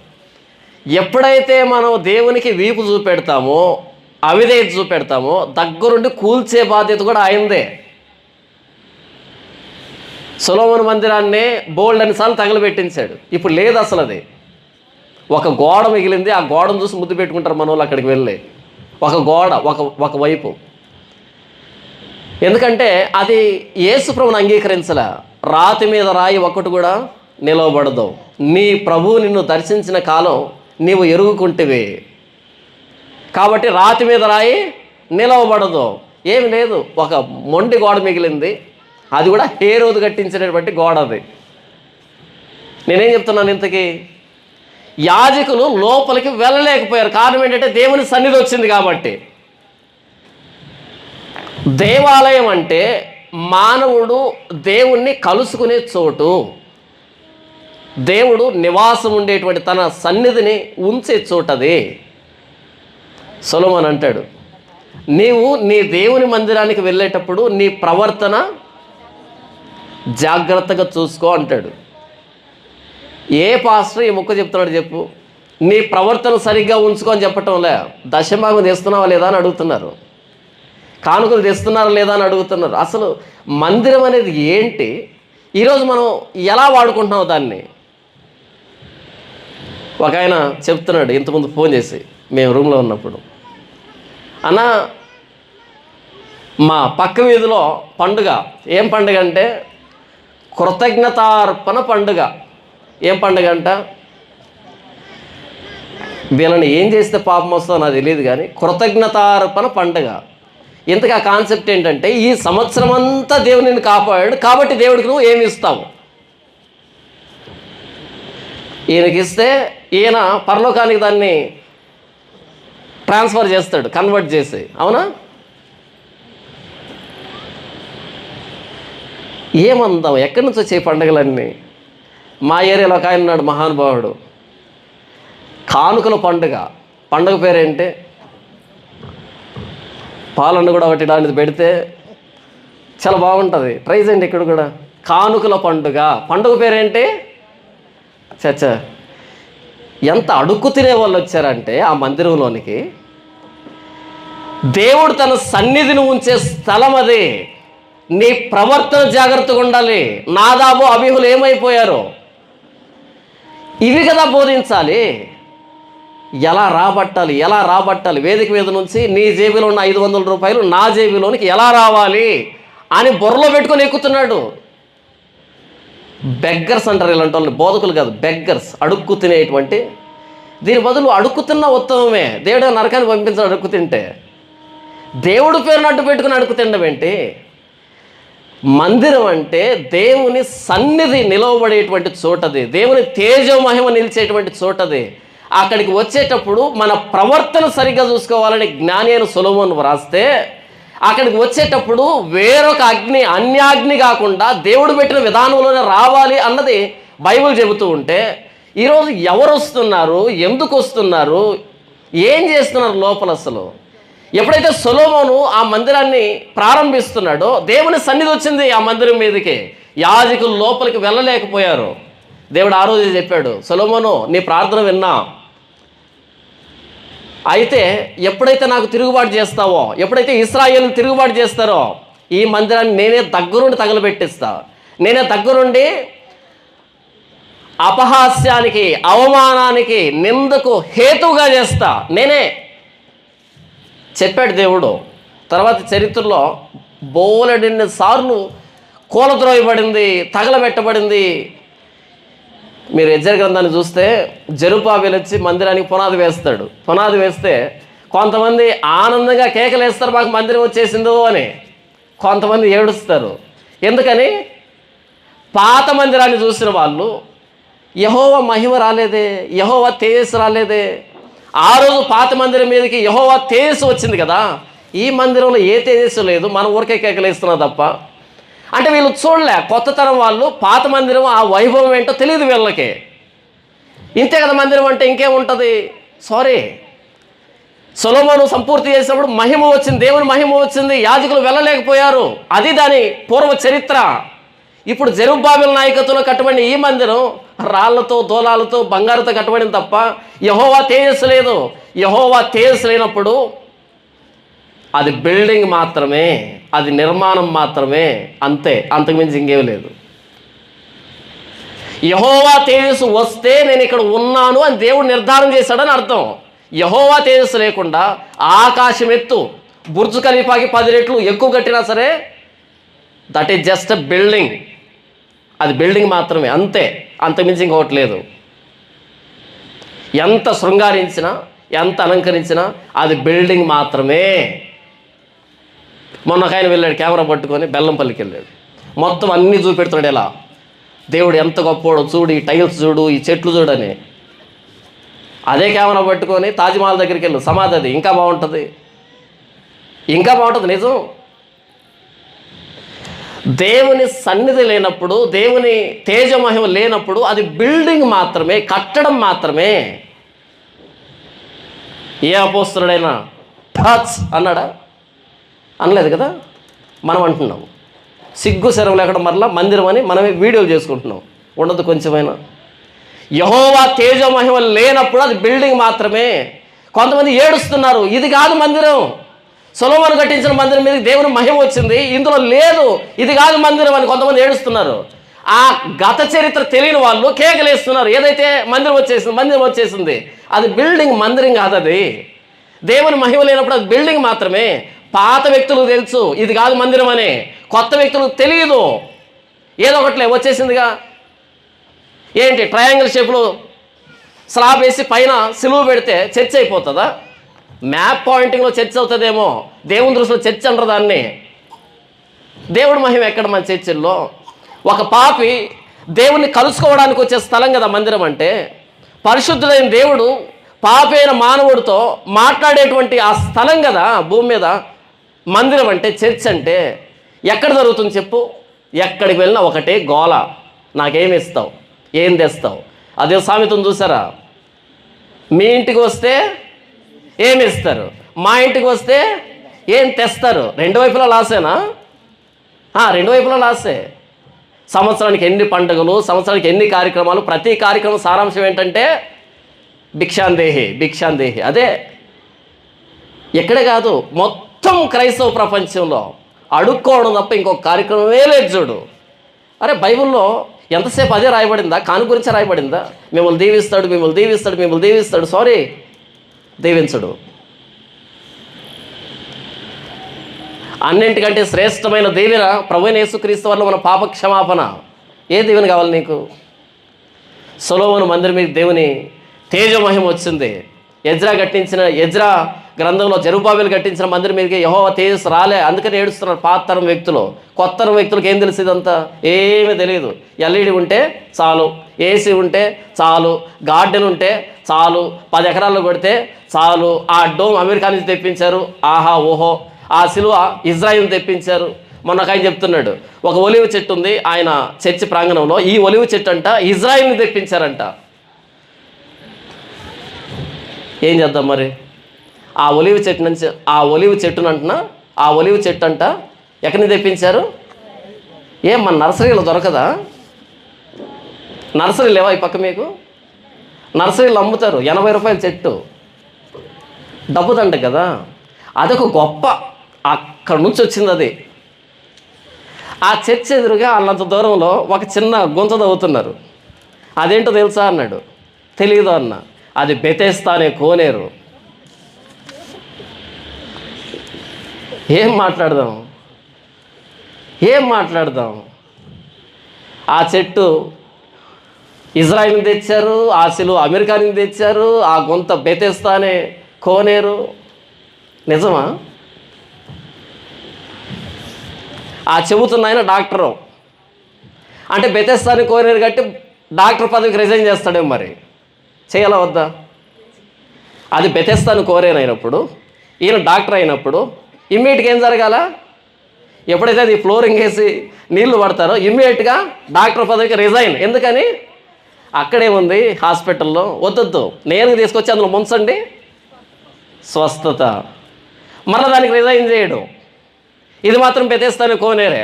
ఎప్పుడైతే మనం దేవునికి వీపు చూపెడతామో, అవిధేయత చూపెడతామో, దగ్గరుండి కూల్చే బాధ్యత కూడా ఆయనదే. సొలొమోను మందిరాన్ని బోల్డ్ అన్నిసార్లు తగలబెట్టించాడు, ఇప్పుడు లేదు అసలు. అది ఒక గోడ మిగిలింది, ఆ గోడను చూసి ముద్దు పెట్టుకుంటారు మన వాళ్ళు అక్కడికి వెళ్ళి. ఒక గోడ ఒక వైపు, ఎందుకంటే అది యేసు ప్రభువుని అంగీకరించలే. రాతి మీద రాయి ఒక్కటి కూడా నిలవబడదు. నీ ప్రభువు నిన్ను దర్శించిన కాలం నీవు ఎరుగుకుంటేవే, కాబట్టి రాతి మీద రాయి నిలవబడదు. ఏమి లేదు, ఒక మొండి గోడ మిగిలింది, అది కూడా హేరోదు కట్టించినటువంటి గోడ. అది నేనేం చెప్తున్నాను, ఇంతకీ యాజకులు లోపలికి వెళ్ళలేకపోయారు. కారణం ఏంటంటే దేవుని సన్నిధి వచ్చింది కాబట్టి. దేవాలయం అంటే మానవుడు దేవుణ్ణి కలుసుకునే చోటు, దేవుడు నివాసం ఉండేటువంటి తన సన్నిధిని ఉంచే చోటది. సొలొమోను అంటాడు, నీవు నీ దేవుని మందిరానికి వెళ్ళేటప్పుడు నీ ప్రవర్తన జాగ్రత్తగా చూసుకో అంటాడు. ఏ పాస్టర్ ఈ ముక్క చెప్తున్నాడు చెప్పు? నీ ప్రవర్తన సరిగ్గా ఉంచుకో అని చెప్పటంలే. దశమాగం తెస్తున్నావా లేదా అని అడుగుతున్నారు, కానుకలు తెస్తున్నారా లేదా అని అడుగుతున్నారు. అసలు మందిరం అనేది ఏంటి? ఈరోజు మనం ఎలా వాడుకుంటున్నాం దాన్ని? ఒక ఆయన చెప్తున్నాడు ఇంతకుముందు ఫోన్ చేసి, మేము రూమ్లో ఉన్నప్పుడు, అన్న మా పక్క వీధిలో పండుగ. ఏం పండుగ అంటే కృతజ్ఞతార్పణ పండుగ. ఏం పండుగ అంట? వీళ్ళని ఏం చేస్తే పాపం వస్తుందో నాకు తెలియదు, కానీ కృతజ్ఞతార్పణ పండుగ. ఇంతగా కాన్సెప్ట్ ఏంటంటే, ఈ సంవత్సరం అంతా దేవుడు నిన్ను కాపాడాడు కాబట్టి దేవుడికి నువ్వు ఏమి ఇస్తావు. ఈయనకి ఇస్తే ఈయన పరలోకానికి దాన్ని ట్రాన్స్ఫర్ చేస్తాడు, కన్వర్ట్ చేసి. అవునా? ఏమందాం, ఎక్కడి నుంచి వచ్చే పండుగలన్నీ? మా ఏరియాలో ఒక ఆయన ఉన్నాడు, మహానుభావుడు. కానుకల పండుగ. పండుగ పేరేంటి? పాలన్న కూడా ఒకటి దానికి పెడితే చాలా బాగుంటుంది, ట్రై చేయండి ఇక్కడ కూడా. కానుకల పండుగ. పండుగ పేరేంటి? చచ్చా, ఎంత అడుక్కు తినే వాళ్ళు వచ్చారంటే ఆ మందిరంలోనికి. దేవుడు తన సన్నిధిని ఉంచే స్థలం అది. నీ ప్రవర్తన జాగ్రత్తగా ఉండాలి. నాదాబు అబీహులు ఏమైపోయారు? ఇవి కదా బోధించాలి. ఎలా రాబట్టాలి, వేదిక మీద నుంచి నీ జేబులో ఉన్న 500 రూపాయలు నా జేబులోనికి ఎలా రావాలి అని బుర్రలో పెట్టుకొని ఎక్కుతున్నాడు. బెగ్గర్స్ అంటారు ఇలాంటి వాళ్ళని, బోధకులు కాదు, బెగ్గర్స్, అడుక్కు తినేటువంటి. దీని బదులు అడుక్కు తిన్న ఉత్తమమే. దేవుడు నరకాన్ని పంపించాడు అడుక్కు తింటే. దేవుడు పేరును అడ్డు పెట్టుకుని అడుక్కు తినడం ఏంటి? మందిరం అంటే దేవుని సన్నిధి నిలవబడేటువంటి చోటది, దేవుని తేజోమహిమ నిలిచేటువంటి చోటది. అక్కడికి వచ్చేటప్పుడు మన ప్రవర్తన సరిగ్గా చూసుకోవాలని జ్ఞాని అయిన సొలొమోను వ్రాస్తే, అక్కడికి వచ్చేటప్పుడు వేరొక అగ్ని, అన్యాగ్ని కాకుండా దేవుడు పెట్టిన విధానంలోనే రావాలి అన్నది బైబిల్ చెబుతూ ఉంటే, ఈరోజు ఎవరు వస్తున్నారు, ఎందుకు వస్తున్నారు, ఏం చేస్తున్నారు లోపల? అసలు ఎప్పుడైతే సొలొమోను ఆ మందిరాన్ని ప్రారంభిస్తున్నాడో దేవుని సన్నిధి వచ్చింది ఆ మందిరం మీదకి. యాజకులు లోపలికి వెళ్ళలేకపోయారు. దేవుడు ఆ రోజు చెప్పాడు, సొలొమోను నీ ప్రార్థన విన్నా, అయితే ఎప్పుడైతే నాకు తిరుగుబాటు చేస్తావో, ఎప్పుడైతే ఇశ్రాయేలు తిరుగుబాటు చేస్తారో, ఈ మందిరాన్ని నేనే దగ్గరుండి తగలబెట్టిస్తా, నేనే దగ్గరుండి అపహాస్యానికి, అవమానానికి, నిందకు హేతువుగా చేస్తా, నేనే చెప్పాడు దేవుడు. తర్వాత చరిత్రలో బోలెడన్ని సార్లు కూలద్రోయబడింది, తగలబెట్టబడింది. మీరు యెజ్రెయెలు గ్రంథాన్ని చూస్తే జెరుబ్బాబెలు వచ్చి మందిరానికి పునాది వేస్తాడు. పునాది వేస్తే కొంతమంది ఆనందంగా కేకలేస్తారు, మాకు మందిరం వచ్చేసిందో అని. కొంతమంది ఏడుస్తారు. ఎందుకని? పాత మందిరాన్ని చూసిన వాళ్ళు యెహోవా మహిమ రాలేదే, యెహోవా తేజస్సు రాలేదే. ఆ రోజు పాత మందిరం మీదకి యెహోవా తేజస్సు వచ్చింది కదా, ఈ మందిరంలో ఏ తేజస్సు లేదు, మనం ఊరికే కేకలేస్తున్నా తప్ప. అంటే వీళ్ళు చూడలే, కొత్త తరం వాళ్ళు పాత మందిరం ఆ వైభవం ఏంటో తెలియదు వీళ్ళకి. ఇంతే కదా మందిరం అంటే, ఇంకేముంటుంది? సారీ, సొలొమోను సంపూర్తి చేసినప్పుడు మహిమ వచ్చింది, దేవుని మహిమ వచ్చింది, యాజకులు వెళ్ళలేకపోయారు. అది దాని పూర్వ చరిత్ర. ఇప్పుడు జెరుబ్బాబెలు నాయకత్వంలో కట్టబడిన ఈ మందిరం రాళ్లతో, దూలాలతో, బంగారుతో కట్టబడింది తప్ప యెహోవా తేజస్సు లేదు. యెహోవా తేజస్సు లేనప్పుడు అది బిల్డింగ్ మాత్రమే, అది నిర్మాణం మాత్రమే, అంతే, అంతకుమించి ఇంకేం లేదు. యెహోవా తేజస్సు వస్తే నేను ఇక్కడ ఉన్నాను అని దేవుడు నిర్ధారణ చేశాడని అర్థం. యెహోవా తేజస్సు లేకుండా ఆకాశం ఎత్తు, బుర్జు ఖలీఫాకి 10 రెట్లు ఎక్కువ కట్టినా సరే that is just a building. అది బిల్డింగ్ మాత్రమే, అంతే, అంతకుమించి ఇంకొకటి లేదు. ఎంత శృంగారించినా, ఎంత అలంకరించినా అది బిల్డింగ్ మాత్రమే. మొన్న ఒక ఆయన వెళ్ళాడు కెమెరా పట్టుకొని, బెల్లంపల్లికి వెళ్ళాడు, మొత్తం అన్నీ చూపెడుతున్నాడు. ఎలా దేవుడు ఎంత గొప్పోడో చూడు, ఈ టైల్స్ చూడు, ఈ చెట్లు చూడని. అదే కెమెరా పట్టుకొని తాజ్మహల్ దగ్గరికి వెళ్ళు, సమాధి, అది ఇంకా బాగుంటుంది, ఇంకా బాగుంటుంది. నిజం, దేవుని సన్నిధి లేనప్పుడు, దేవుని తేజమహిమ లేనప్పుడు అది బిల్డింగ్ మాత్రమే, కట్టడం మాత్రమే. ఏ అపోస్తలుడైనా టచ్ అన్నాడా? అనలేదు కదా. మనం అంటున్నాం, సిగ్గు శరం లేకుండా మరలా మందిరం అని మనమే వీడియోలు చేసుకుంటున్నాం. ఉండదు కొంచెమైనా. యెహోవా తేజమహిమ లేనప్పుడు అది బిల్డింగ్ మాత్రమే. కొంతమంది ఏడుస్తున్నారు, ఇది కాదు మందిరం, సొలొమోను కట్టించిన మందిరం మీద దేవుని మహిమ వచ్చింది, ఇందులో లేదు, ఇది కాదు మందిరం అని కొంతమంది ఏడుస్తున్నారు. ఆ గత చరిత్ర తెలియని వాళ్ళు కేకలేస్తున్నారు, ఏదైతే మందిరం వచ్చేసింది, అది బిల్డింగ్, మందిరం కాదు. అది దేవుని మహిమ లేనప్పుడు అది బిల్డింగ్ మాత్రమే. పాత వ్యక్తులకు తెలుసు ఇది కాదు మందిరం అని, కొత్త వ్యక్తులకు తెలియదు. ఏదో ఒకట్లే వచ్చేసిందిగా. ఏంటి ట్రయాంగిల్ షేప్లో స్లాబ్ వేసి పైన సిలువ పెడితే చర్చ్ అయిపోతుందా? మ్యాప్ పాయింటింగ్లో చర్చ్ అవుతుందేమో, దేవుని దృష్టిలో చర్చ్ అంటారు దాన్ని. దేవుడి మహిమ ఎక్కడ మన చర్చిల్లో? ఒక పాపి దేవుణ్ణి కలుసుకోవడానికి వచ్చే స్థలం కదా మందిరం అంటే. పరిశుద్ధుడైన దేవుడు పాపి అయిన మానవుడితో మాట్లాడేటువంటి ఆ స్థలం కదా భూమి మీద మందిరం అంటే, చర్చ్ అంటే. ఎక్కడ జరుగుతుంది చెప్పు? ఎక్కడికి వెళ్ళినా ఒకటే గోల, నాకేమి ఇస్తావు, ఏం తెస్తావు. అదే సామెతం చూసారా? మీ ఇంటికి వస్తే ఏమి ఇస్తారు, మా ఇంటికి వస్తే ఏం తెస్తారు. రెండు వైపులా లాసేనా? రెండు వైపులా లాసే. సంవత్సరానికి ఎన్ని పండుగలు, సంవత్సరానికి ఎన్ని కార్యక్రమాలు, ప్రతి కార్యక్రమం సారాంశం ఏంటంటే భిక్షాందేహి, భిక్షాందేహి. అదే ఎక్కడే కాదు, మొత్తం క్రైస్తవ ప్రపంచంలో అడుక్కోవడం తప్ప ఇంకొక కార్యక్రమమే లేదు చూడు. అరే బైబిల్లో ఎంతసేపు అదే రాయబడిందా? కాను గురించి రాయబడిందా? మిమ్మల్ని దీవిస్తాడు, మిమ్మల్ని దీవిస్తాడు, మిమ్మల్ని దీవిస్తాడు. సారీ, దీవించడు. అన్నింటికంటే శ్రేష్టమైన దీవెన ప్రభువైన యేసుక్రీస్తు వల్ల మన పాప క్షమాపణ. ఏ దీవెన కావాలి నీకు? సొలొమోను మందిరం మీద దేవుని తేజమహిమ వచ్చింది. ఎజ్రా గ్రంథంలో జెరుబ్బాబెలు కట్టించిన మందిరం మీదకి యెహోవా తేజస్సు రాలే, అందుకని ఏడుస్తున్నారు పాత తరం వ్యక్తులు. కొత్త తరం వ్యక్తులకు ఏం తెలిసి ఇదంతా? ఏమీ తెలియదు. ఎల్ఈడి ఉంటే చాలు, ఏసీ ఉంటే చాలు, గార్డెన్ ఉంటే చాలు, 10 ఎకరాల్లో కొడితే చాలు. ఆ డోమ్ అమెరికా నుంచి తెప్పించారు, ఆహా ఓహో. ఆ సిలువ ఇజ్రాయిల్ తెప్పించారు. మొన్న ఒక ఆయన చెప్తున్నాడు, ఒక ఒలివ చెట్టు ఉంది ఆయన చర్చి ప్రాంగణంలో, ఈ ఒలివ చెట్టు అంట ఇజ్రాయిల్ని తెప్పించారంట. ఏం చేద్దాం మరి? ఆ ఒలివ చెట్టు నుంచి, ఆ ఒలివ చెట్టును అంటున్నా, ఆ ఒలివ చెట్టు అంట ఎక్కడి నుంచి తెప్పించారు? ఏం మన నర్సరీలో దొరకదా? నర్సరీ లేవా ఈ పక్క మీకు? నర్సరీలో అమ్ముతారు, 80 రూపాయల చెట్టు, డబ్బుదంట కదా. అదొక గొప్ప, అక్కడ నుంచి వచ్చింది అది. ఆ చర్చ్ ఎదురుగా వాళ్ళంత దూరంలో ఒక చిన్న గుంత తవ్వుతున్నారు. అదేంటో తెలుసా అన్నాడు. తెలీదు అన్న. అది బెతెస్దా అనే కోనేరు. ఏం మాట్లాడదాం? ఆ చెట్టు ఇజ్రాయిల్ని తెచ్చారు, ఆ సిలువ అమెరికా నుంచి తెచ్చారు, ఆ గుంత బెతెస్దా అనే కోనేరు. నిజమా? ఆ చెబుతున్న ఆయన డాక్టరు. అంటే బెతెస్దాని కోనేరు కట్టి డాక్టర్ పదవికి రిజైన్ చేస్తాడేమో మరి. చేయాలా వద్దా? అది బెతెస్దాని కోనేరు అయినప్పుడు, ఈయన డాక్టర్ అయినప్పుడు ఇమ్మీడియట్గా ఏం జరగాల? ఎప్పుడైతే అది ఫ్లోరింగ్ వేసి నీళ్లు పడతారో ఇమ్మీడియట్గా డాక్టర్ పదవికి రిజైన్. ఎందుకని? అక్కడేముంది హాస్పిటల్లో? వద్దొద్దు, నేను తీసుకొచ్చి అందులో ముంచండి, స్వస్థత. మళ్ళీ దానికి రిజైన్ చేయడం. ఇది మాత్రం బెతెస్దాని కోనేరే.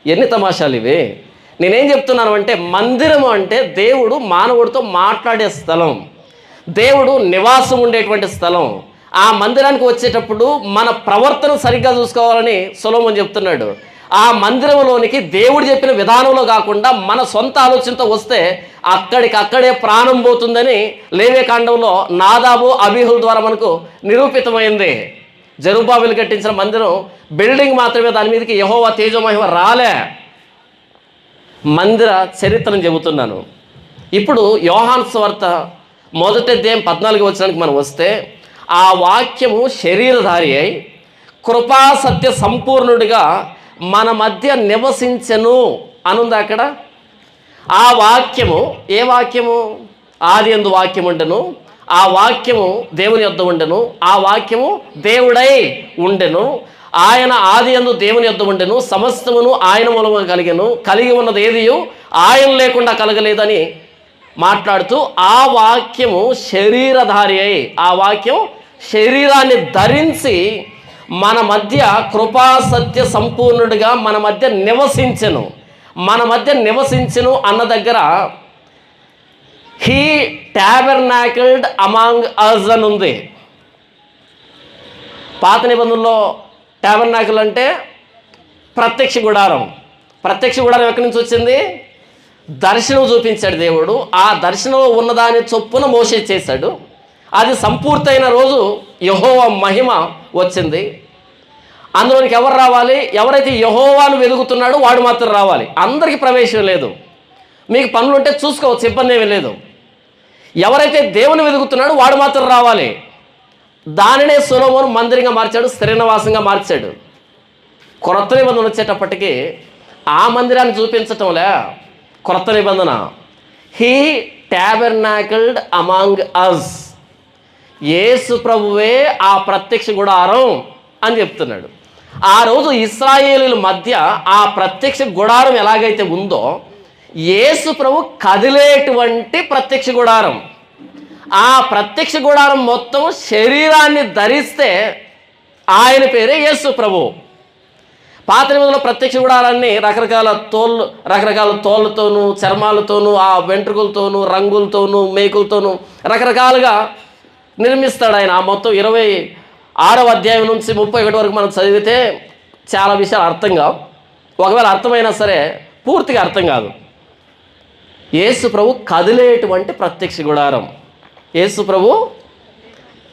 ఎన్ని తమాషాలు ఇవి! నేనేం చెప్తున్నాను అంటే, మందిరము అంటే దేవుడు మానవుడితో మాట్లాడే స్థలం, దేవుడు నివాసం ఉండేటువంటి స్థలం. ఆ మందిరానికి వచ్చేటప్పుడు మన ప్రవర్తన సరిగ్గా చూసుకోవాలని సొలొమోను చెప్తున్నాడు. ఆ మందిరంలోనికి దేవుడు చెప్పిన విధానంలో కాకుండా మన సొంత ఆలోచనతో వస్తే అక్కడికక్కడే ప్రాణం పోతుందని లేవియకాండంలో నాదాబు అబీహుల ద్వారా మనకు నిరూపితమైంది. జెరుబ్బాబెలు కట్టించిన మందిరం బిల్డింగ్ మాత్రమే, దాని మీదకి యెహోవా తేజమహిమ రాలే. మందిర చరిత్రను చెబుతున్నాను. ఇప్పుడు యోహాను సువార్త 1వ అధ్యాయం 14వ వచనానికి మనం వస్తే, ఆ వాక్యము శరీరధారి అయి కృపా సత్య సంపూర్ణుడిగా మన మధ్య నివసించెను అనుంది అక్కడ. ఆ వాక్యము ఏ వాక్యము? ఆదియందు వాక్యం ఉండెను, ఆ వాక్యము దేవుని యొద్ద ఉండెను, ఆ వాక్యము దేవుడై ఉండెను, ఆయన ఆదియందు దేవుని యొద్ద ఉండెను, సమస్తమును ఆయన మూలముగా కలిగెను, కలిగి ఉన్నది ఏదియు ఆయన లేకుండా కలగలేదని మాట్లాడుతూ, ఆ వాక్యము శరీరధారి అయి, ఆ వాక్యం శరీరాన్ని ధరించి మన మధ్య కృపా సత్య సంపూర్ణుడిగా మన మధ్య నివసించెను. మన మధ్య నివసించెను అన్న దగ్గర హీ టాబర్నాకిల్డ్ అమాంగ్ అస్ అని ఉంది. పాత నిబంధనలో టాబర్నాకిల్ అంటే ప్రత్యక్ష గుడారం. ప్రత్యక్ష గుడారం ఎక్కడి నుంచి వచ్చింది? దర్శనం చూపించాడు దేవుడు. ఆ దర్శనంలో ఉన్నదాని చొప్పున మోసే చేశాడు. అది సంపూర్తయిన రోజు యెహోవా మహిమ వచ్చింది. అందులోనికి ఎవరు రావాలి? ఎవరైతే యెహోవాను వెలుగుతున్నాడో వాడు మాత్రం రావాలి. అందరికీ ప్రవేశం లేదు. మీకు పనులు ఉంటే చూసుకోవచ్చు, ఇబ్బంది ఏమీ లేదు. ఎవరైతే దేవుని వెలుగుతున్నాడో వాడు మాత్రం రావాలి. దానినే సొలొమోను మందిరంగా మార్చాడు, స్థిరనివాసంగా మార్చాడు. క్రొత్త నిబంధన వచ్చేటప్పటికి ఆ మందిరాన్ని చూపించటంలే క్రొత్త నిబంధన. హీ టాబర్నాకిల్డ్ అమాంగ్ అస్. యేసు ప్రభువే ఆ ప్రత్యక్ష గుడారం అని చెప్తున్నాడు. ఆ రోజు ఇశ్రాయేలీల మధ్య ఆ ప్రత్యక్ష గుడారం ఎలాగైతే ఉందో, యేసు ప్రభు కదిలేటువంటి ప్రత్యక్ష గుడారం. ఆ ప్రత్యక్ష గుడారం మొత్తం శరీరాన్ని ధరిస్తే ఆయన పేరే యేసు ప్రభు. పాత నిబంధనలో ప్రత్యక్ష గుడారాన్ని రకరకాల తోళ్ళతోనూ, చర్మాలతోనూ, ఆ వెంట్రుకలతోనూ, రంగులతోనూ, మేకులతోనూ రకరకాలుగా నిర్మిస్తాడు ఆయన. ఆ మొత్తం 26వ అధ్యాయం నుంచి 31 వరకు మనం చదివితే చాలా విషయాలు అర్థం కావు. ఒకవేళ అర్థమైనా సరే పూర్తిగా అర్థం కాదు. యేసు ప్రభు కదిలేటువంటి ప్రత్యక్ష గుడారం. యేసు ప్రభు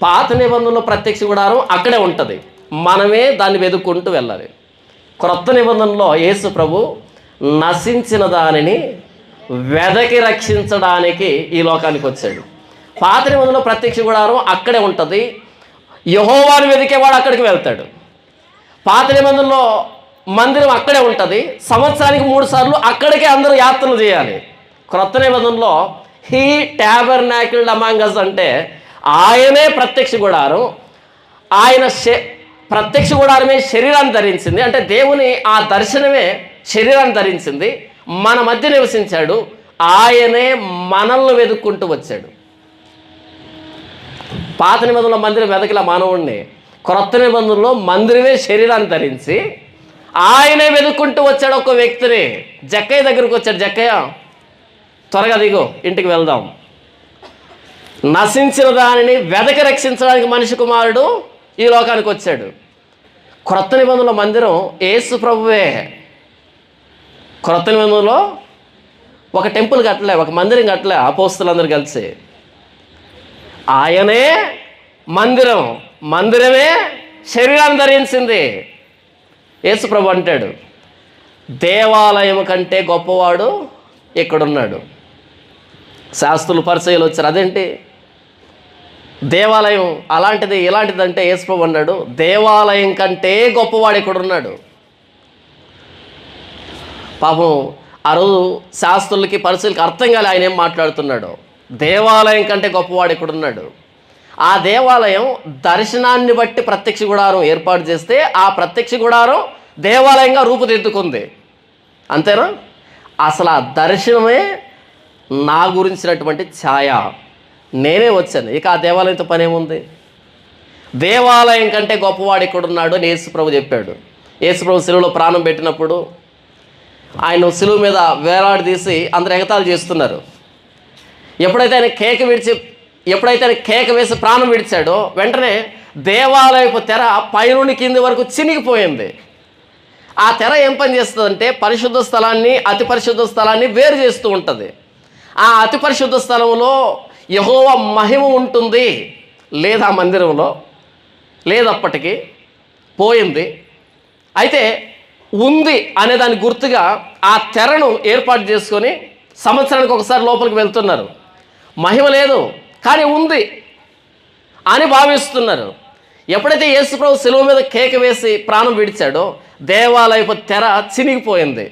పాత నిబంధనలో ప్రత్యక్ష గుడారం అక్కడే ఉంటుంది, మనమే దాన్ని వెతుక్కుంటూ వెళ్ళాలి. క్రొత్త నిబంధనలో యేసు ప్రభు నశించిన దానిని వెదకి రక్షించడానికి ఈ లోకానికి వచ్చాడు. పాత నిబంధనలో ప్రత్యక్ష గుడారం అక్కడే ఉంటుంది, యెహోవాను వెతికేవాడు అక్కడికి వెళ్తాడు. పాత నిబంధనలో మందిరం అక్కడే ఉంటుంది, సంవత్సరానికి 3 సార్లు అక్కడికే అందరూ యాత్రలు చేయాలి. క్రొత్త నిబంధనలో హీ టాబర్నాకిల్డ్ అమాంగ్ అస్ అంటే ఆయనే ప్రత్యక్ష గుడారం. ఆయన ప్రత్యక్ష గుడారమే శరీరాన్ని ధరించింది, అంటే దేవుని ఆ దర్శనమే శరీరాన్ని ధరించింది, మన మధ్య నివసించాడు. ఆయనే మనల్ని వెతుక్కుంటూ వచ్చాడు. పాత నిబంధనలో మందిరం వెతకిల మానవుడిని, క్రొత్త నిబంధనలో మందిరమే శరీరాన్ని ధరించి ఆయనే వెతుక్కుంటూ వచ్చాడు ఒక వ్యక్తిని. జక్కయ్య దగ్గరకు వచ్చాడు. జక్కయ్య త్వరగా దిగు, ఇంటికి వెళ్దాం. నశించిన దానిని వెదకి రక్షించడానికి మనిషి కుమారుడు ఈ లోకానికి వచ్చాడు. క్రొత్త నిబంధనలో మందిరం యేసు ప్రభువే. క్రొత్త నిబంధనలో ఒక టెంపుల్ కట్టలే, ఒక మందిరం కట్టలే అపోస్తలులందరూ కలిసి. ఆయనే మందిరం, మందిరమే శరీరాన్ని ధరించింది. యేసు ప్రభు అంటాడు, దేవాలయం కంటే గొప్పవాడు ఇక్కడున్నాడు. శాస్త్రులు పరిచయాలు వచ్చారు, అదేంటి దేవాలయం అలాంటిది ఇలాంటిది అంటే యేసు ప్రభు అన్నాడు, దేవాలయం కంటే గొప్పవాడు ఇక్కడున్నాడు. పాపం ఆ రోజు శాస్త్రులకి పరిచయాలకి అర్థం కాలే ఆయన ఏం మాట్లాడుతున్నాడు. దేవాలయం కంటే గొప్పవాడు ఇక్కడున్నాడు. ఆ దేవాలయం దర్శనాన్ని బట్టి ప్రత్యక్ష గుడారం ఏర్పాటు చేస్తే ఆ ప్రత్యక్ష గుడారం దేవాలయంగా రూపుదిద్దుకుంది. అంతేనా? అసలు ఆ దర్శనమే నా గురించినటువంటి ఛాయ. నేనే వచ్చాను, ఇక ఆ దేవాలయంతో పని ఏముంది? దేవాలయం కంటే గొప్పవాడు ఇక్కడున్నాడు అని యేసు ప్రభు చెప్పాడు. యేసు ప్రభు సిలువలో ప్రాణం పెట్టినప్పుడు ఆయన సిలువ మీద వేలాడదీసి అందరు ఎగతాళి చేస్తున్నారు. ఎప్పుడైతే ఆయన కేక వేసి ప్రాణం విడిచాడో వెంటనే దేవాలయపు తెర పైనుండి కింది వరకు చినిగిపోయింది. ఆ తెర ఏం పని చేస్తుందంటే పరిశుద్ధ స్థలాన్ని అతి పరిశుద్ధ స్థలాన్ని వేరు చేస్తూ ఉంటుంది. ఆ అతి పరిశుద్ధ స్థలంలో యెహోవా మహిమ ఉంటుంది, లేదా మందిరంలో లేదప్పటికీ పోయింది. అయితే ఉంది అనే దాని గుర్తుగా ఆ తెరను ఏర్పాటు చేసుకొని సంవత్సరానికి ఒకసారి లోపలికి వెళ్తున్నారు. మహిమ లేదు కానీ ఉంది అని భావిస్తున్నారు. ఎప్పుడైతే యేసు ప్రభు సిలువ మీద కేక వేసి ప్రాణం విడిచాడో దేవాలయపు తెర చినిగిపోయింది.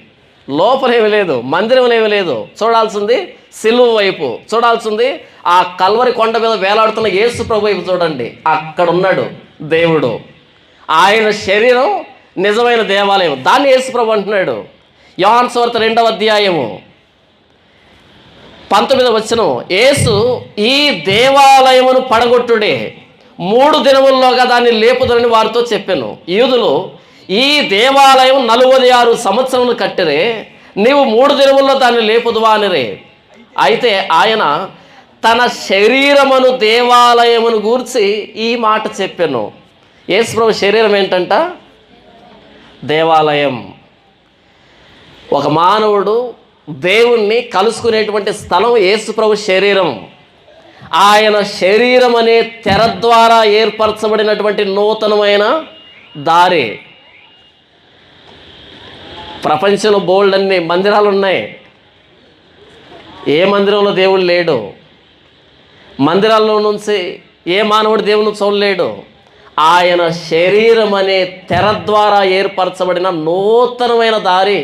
లోపలేమి లేదు, మందిరం ఏమి లేదు. చూడాల్సింది సిలువ వైపు, చూడాల్సింది ఆ కల్వరి కొండ మీద వేలాడుతున్న యేసు ప్రభు వైపు చూడండి. అక్కడ ఉన్నాడు దేవుడు. ఆయన శరీరం నిజమైన దేవాలయం. దాన్ని యేసు ప్రభు అంటున్నాడు. యోహాను సువార్త 2వ అధ్యాయము 19వ వచనం, యేసు ఈ దేవాలయమును పడగొట్టుడే 3 దినముల్లోగా దాన్ని లేపుదరని వారితో చెప్పాను. యూదులు ఈ దేవాలయం 46 సంవత్సరములు కట్టిరే, నీవు 3 దినముల్లో దాన్ని లేపుదువా అనిరే. అయితే ఆయన తన శరీరమును దేవాలయమును గూర్చి ఈ మాట చెప్పాను. యేసు ప్రభు శరీరం ఏంటంట? దేవాలయం. ఒక మానవుడు దేవుణ్ణి కలుసుకునేటువంటి స్థలం యేసు ప్రభు శరీరం. ఆయన శరీరం అనే తెర ద్వారా ఏర్పరచబడినటువంటి నూతనమైన దారి. ప్రపంచంలో బోల్డ్ అన్ని మందిరాలు ఉన్నాయి, ఏ మందిరంలో దేవుడు లేడు. మందిరాల్లో నుంచి ఏ మానవుడు దేవుని చూడలేడు. ఆయన శరీరం అనే తెర ద్వారా ఏర్పరచబడిన నూతనమైన దారి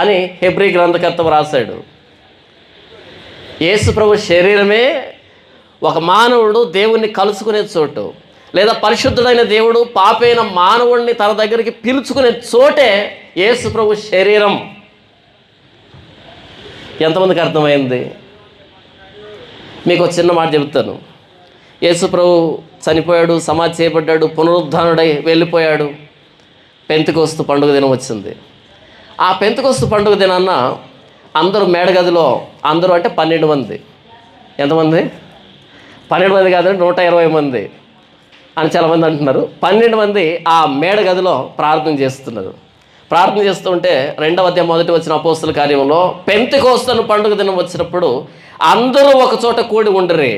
అని హెబ్రీ గ్రంథకర్త రాశాడు. యేసు ప్రభు శరీరమే ఒక మానవుడు దేవుణ్ణి కలుసుకునే చోటు, లేదా పరిశుద్ధుడైన దేవుడు పాపైన మానవుడిని తన దగ్గరికి పిలుచుకునే చోటే యేసు ప్రభు శరీరం. ఎంతమందికి అర్థమైంది? మీకు ఒక చిన్న మాట చెబుతాను. యేసు ప్రభు చనిపోయాడు, సమాధి చేయబడ్డాడు, పునరుద్ధానుడై వెళ్ళిపోయాడు. పెంతెకొస్తు పండుగ దినం వచ్చింది. ఆ పెంతెకొస్తు పండుగ దినాన్న అందరూ మేడగదిలో, అందరూ అంటే 12 మంది. ఎంతమంది? 12 మంది కాదండి, 120 మంది అని చాలామంది అంటున్నారు. 12 మంది ఆ మేడగదిలో ప్రార్థన చేస్తున్నారు. ప్రార్థన చేస్తుంటే 2వ అధ్యాయం 1 వచ్చిన అపోస్తల కార్యంలో పెంతెకోస్తు పండుగ దినం వచ్చినప్పుడు అందరూ ఒక చోట కూడి ఉండరు.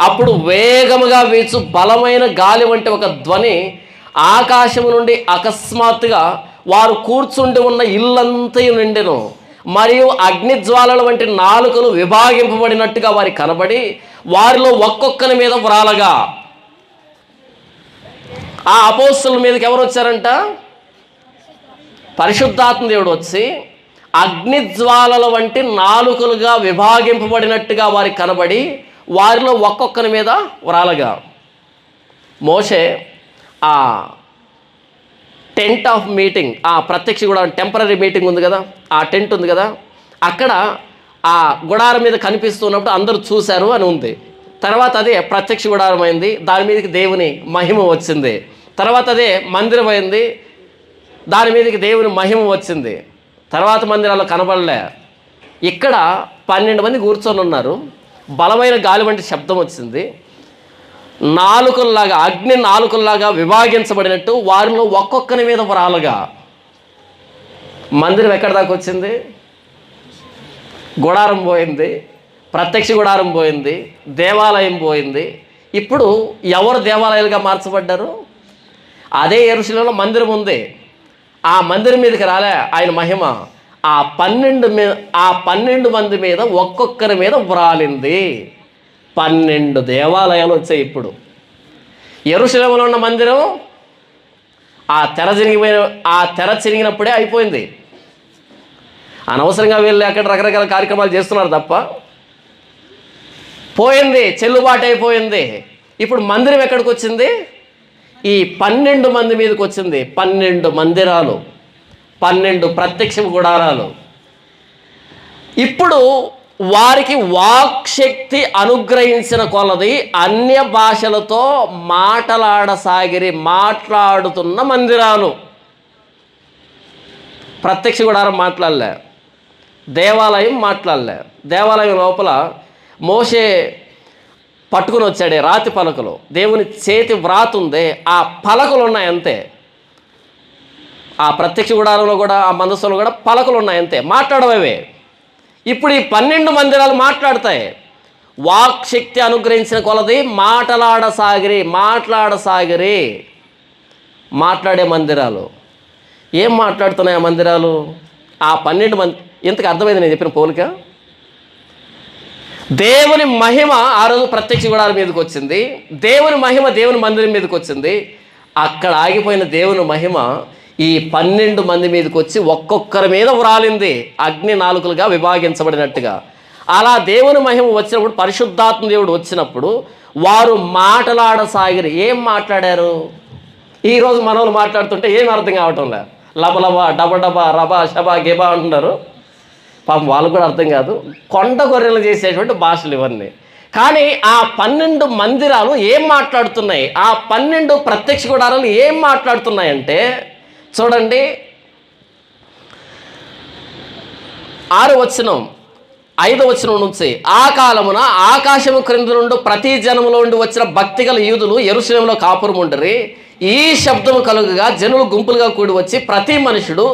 అప్పుడు వేగముగా వీచు బలమైన గాలి వంటి ఒక ధ్వని ఆకాశము నుండి అకస్మాత్తుగా వారు కూర్చుండి ఉన్న ఇల్లంతయు నిండెను. మరియు అగ్నిజ్వాలల వంటి నాలుకలు విభాగింపబడినట్టుగా వారికి కనబడి వారిలో ఒక్కొక్కరి మీద వ్రాలగా. ఆ అపోస్తలుల మీదకి ఎవరు వచ్చారంట? పరిశుద్ధాత్మ దేవుడు వచ్చి అగ్నిజ్వాలల వంటి నాలుకలుగా విభాగింపబడినట్టుగా వారికి కనబడి వారిలో ఒక్కొక్కరి మీద వ్రాలగా. మోషే ఆ టెంట్ ఆఫ్ మీటింగ్, ఆ ప్రత్యక్ష గుడారం టెంపరీ మీటింగ్ ఉంది కదా, ఆ టెంట్ ఉంది కదా, అక్కడ ఆ గుడారం మీద కనిపిస్తున్నప్పుడు అందరూ చూశారు అని ఉంది. తర్వాత అదే ప్రత్యక్ష గుడారం అయింది, దాని మీదకి దేవుని మహిమ వచ్చింది. తర్వాత అదే మందిరం అయింది, దాని మీదకి దేవుని మహిమ వచ్చింది. తర్వాత మందిరాల్లో కనబడలే. ఇక్కడ 12 మంది కూర్చొని ఉన్నారు. బలమైన గాలి వంటి శబ్దం వచ్చింది. నాలుకల్లాగా, అగ్ని నాలుకల్లాగా విభాగించబడినట్టు వారిలో ఒక్కొక్కరి మీద వ్రాలగా. మందిరం ఎక్కడి దాకా వచ్చింది? గుడారం పోయింది, ప్రత్యక్ష గుడారం పోయింది, దేవాలయం పోయింది. ఇప్పుడు ఎవరు దేవాలయాలుగా మార్చబడ్డారు? అదే యెరూషలేములో మందిరం ఉంది. ఆ మందిరం మీదకి రాలే ఆయన మహిమ. ఆ 12 మంది మీద ఒక్కొక్కరి మీద వ్రాలింది. 12 దేవాలయాలు వచ్చాయి. ఇప్పుడు యెరూషలేములో ఉన్న మందిరం ఆ తెర చిరిగినప్పుడే అయిపోయింది. అనవసరంగా వీళ్ళు అక్కడ రకరకాల కార్యక్రమాలు చేస్తున్నారు తప్ప పోయింది, చెల్లుబాటు అయిపోయింది. ఇప్పుడు మందిరం ఎక్కడికి వచ్చింది? ఈ 12 మంది మీదకి వచ్చింది. 12 మందిరాలు, 12 ప్రత్యక్ష గుడారాలు. ఇప్పుడు వారికి వాక్శక్తి అనుగ్రహించిన కొలది అన్య భాషలతో మాట్లాడుతున్న మందిరాలు. ప్రత్యక్ష గుడారం మాట్లాడలే, దేవాలయం మాట్లాడలే. దేవాలయం లోపల మోషే పట్టుకుని వచ్చాడే రాతి పలకలు, దేవుని చేతి వ్రాత ఉంది, ఆ పలకలు ఉన్నాయి అంతే. ఆ ప్రత్యక్ష గుడారంలో కూడా, ఆ మందసంలో కూడా పలకలు ఉన్నాయి అంతే, మాట్లాడవే. ఇప్పుడు ఈ 12 మందిరాలు మాట్లాడతాయి. వాక్శక్తి అనుగ్రహించిన కొలది మాట్లాడసాగిరి. మాట్లాడే మందిరాలు. ఏం మాట్లాడుతున్నాయి ఆ మందిరాలు? ఆ 12 మంది. ఇంతకు అర్థమైంది నేను చెప్పిన పోలిక? దేవుని మహిమ ఆ రోజు ప్రత్యక్ష గుడారం మీదకి వచ్చింది, దేవుని మహిమ దేవుని మందిరం మీదకి వచ్చింది. అక్కడ ఆగిపోయిన దేవుని మహిమ ఈ 12 మంది మీదకి వచ్చి ఒక్కొక్కరి మీద వ్రాలింది, అగ్ని నాలుకలుగా విభాగించబడినట్టుగా. అలా దేవుని మహిమ వచ్చినప్పుడు, పరిశుద్ధాత్మ దేవుడు వచ్చినప్పుడు వారు మాట్లాడసాగిరి. ఏం మాట్లాడారు? ఈరోజు మనోళ్ళు మాట్లాడుతుంటే ఏం అర్థం కావటంలే. లబలబా, డబడబా, రబా, షబా, గెబా అంటున్నారు. పాపం వాళ్ళకు కూడా అర్థం కాదు. కొండ గొర్రెలు చేసేటువంటి భాషలు ఇవన్నీ. కానీ ఆ 12 మందిరాలు ఏం మాట్లాడుతున్నాయి? ఆ 12 ప్రత్యక్ష గుడారాలు ఏం మాట్లాడుతున్నాయంటే చూడండి, 6వ వచనం 5వ వచనం నుంచి, ఆ కాలమున ఆకాశము క్రింద నుండి ప్రతి జనములో నుండి వచ్చిన భక్తిగల యూదులు యెరూషలేములో కాపురం ఉండరి. ఈ శబ్దము కలుగగా జనులు గుంపులుగా కూడి వచ్చి ప్రతి మనుషుడు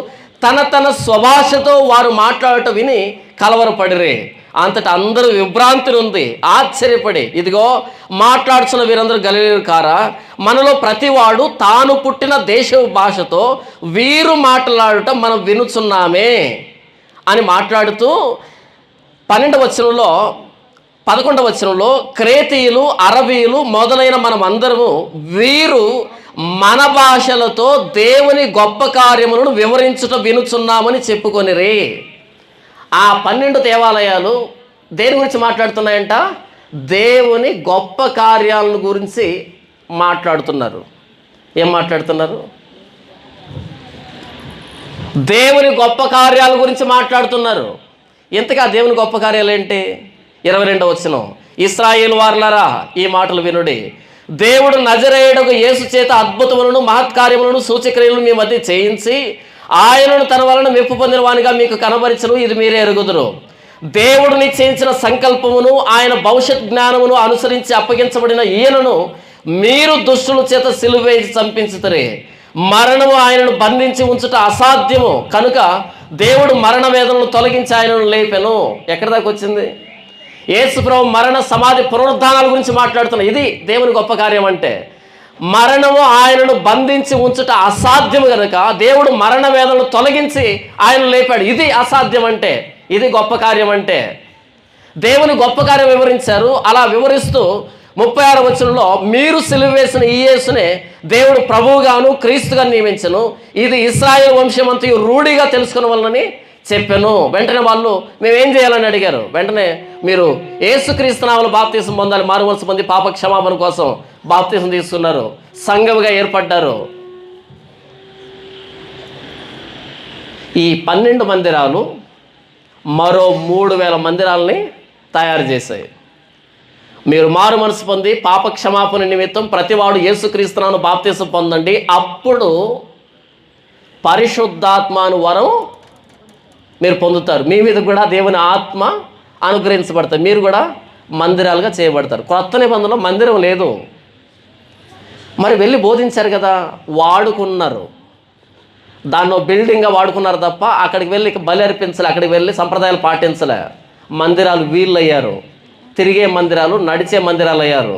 తన స్వభాషతో వారు మాట్లాడటం విని కలవరపడిరే. అంతటా అందరూ విభ్రాంతి ఉంది, ఆశ్చర్యపడి, ఇదిగో మాట్లాడుతున్న వీరందరూ గలిలయులు కారా? మనలో ప్రతివాడు తాను పుట్టిన దేశ భాషతో వీరు మాట్లాడటం మనం వినుచున్నామే అని మాట్లాడుతూ 12వ వచనంలో 11వ వచనంలో క్రేతీయులు, అరబీయులు మొదలైన మనం అందరము వీరు మన భాషలతో దేవుని గొప్ప కార్యములను వివరించుట వినుచున్నామని చెప్పుకొనిరే. ఆ 12 దేవాలయాలు దేని గురించి మాట్లాడుతున్నాయంట? దేవుని గొప్ప కార్యాలను గురించి మాట్లాడుతున్నారు. ఏం మాట్లాడుతున్నారు? దేవుని గొప్ప కార్యాల గురించి మాట్లాడుతున్నారు. ఇంతగా దేవుని గొప్ప కార్యాలు ఏంటి? 22వ వచనం, ఇశ్రాయేలు వారలారా ఈ మాటలు వినుడి. దేవుడు నజరేయుడగు యేసు చేత అద్భుతములను మహత్కార్యములను సూచక్రియలను మీ మధ్య చేయించి ఆయనను తన వలన మెప్పు పొందిన వానిగా మీకు కనబరిచను, ఇది మీరే ఎరుగుదురు. దేవుడు నిశ్చయించిన సంకల్పమును ఆయన భవిష్యత్ జ్ఞానమును అనుసరించి అప్పగించబడిన ఈయనను మీరు దుష్టుల చేత సిలువ వేసి చంపించుతరే. మరణము ఆయనను బంధించి ఉంచుట అసాధ్యము కనుక దేవుడు మరణ వేదనను తొలగించి ఆయనను లేపెను. ఎక్కడి దాకా వచ్చింది? యేసు ప్రభు మరణ సమాధి పునరుద్ధానాల గురించి మాట్లాడుతున్నా. ఇది దేవుని గొప్ప కార్యం అంటే. మరణము ఆయనను బంధించి ఉంచుట అసాధ్యము కనుక దేవుడు మరణ వేదనను తొలగించి ఆయన లేపాడు. ఇది అసాధ్యం అంటే, ఇది గొప్ప కార్యం అంటే. దేవుని గొప్ప కార్యం వివరించారు. అలా వివరిస్తూ 36వ వచనంలో మీరు సిలువ వేసిన ఈ యేసునే దేవుడు ప్రభువుగాను క్రీస్తుగా నియమించను, ఇది ఇశ్రాయేలు వంశమంతయు రూఢిగా తెలుసుకున్న వలనని చెప్పాను. వెంటనే వాళ్ళు మేమేం చేయాలని అడిగారు. వెంటనే మీరు యేసుక్రీస్తు నామములో బాప్తీసం పొందాలి, మారుమనసు పొంది పాప క్షమాపణ కోసం బాప్తీసం తీసుకున్నారు, సంఘముగా ఏర్పడ్డారు. ఈ 12 మందిరాలు మరో 3000 మందిరాలని తయారు చేశాయి. మీరు మారు మనసు పొంది పాప క్షమాపణ నిమిత్తం ప్రతివాడు యేసుక్రీస్తు నామములో బాప్తీసం పొందండి, అప్పుడు పరిశుద్ధాత్మను వరం మీరు పొందుతారు. మీ మీద కూడా దేవుని ఆత్మ అనుగ్రహించబడతారు, మీరు కూడా మందిరాలుగా చేయబడతారు. కొత్త నిబంధనలో మందిరం లేదు. మరి వెళ్ళి బోధించారు కదా, వాడుకున్నారు, దాన్ని బిల్డింగ్గా వాడుకున్నారు తప్ప అక్కడికి వెళ్ళి బలి అర్పించలే, అక్కడికి వెళ్ళి సంప్రదాయాలు పాటించలే. మందిరాలు వీళ్ళు అయ్యారు, తిరిగే మందిరాలు, నడిచే మందిరాలు అయ్యారు.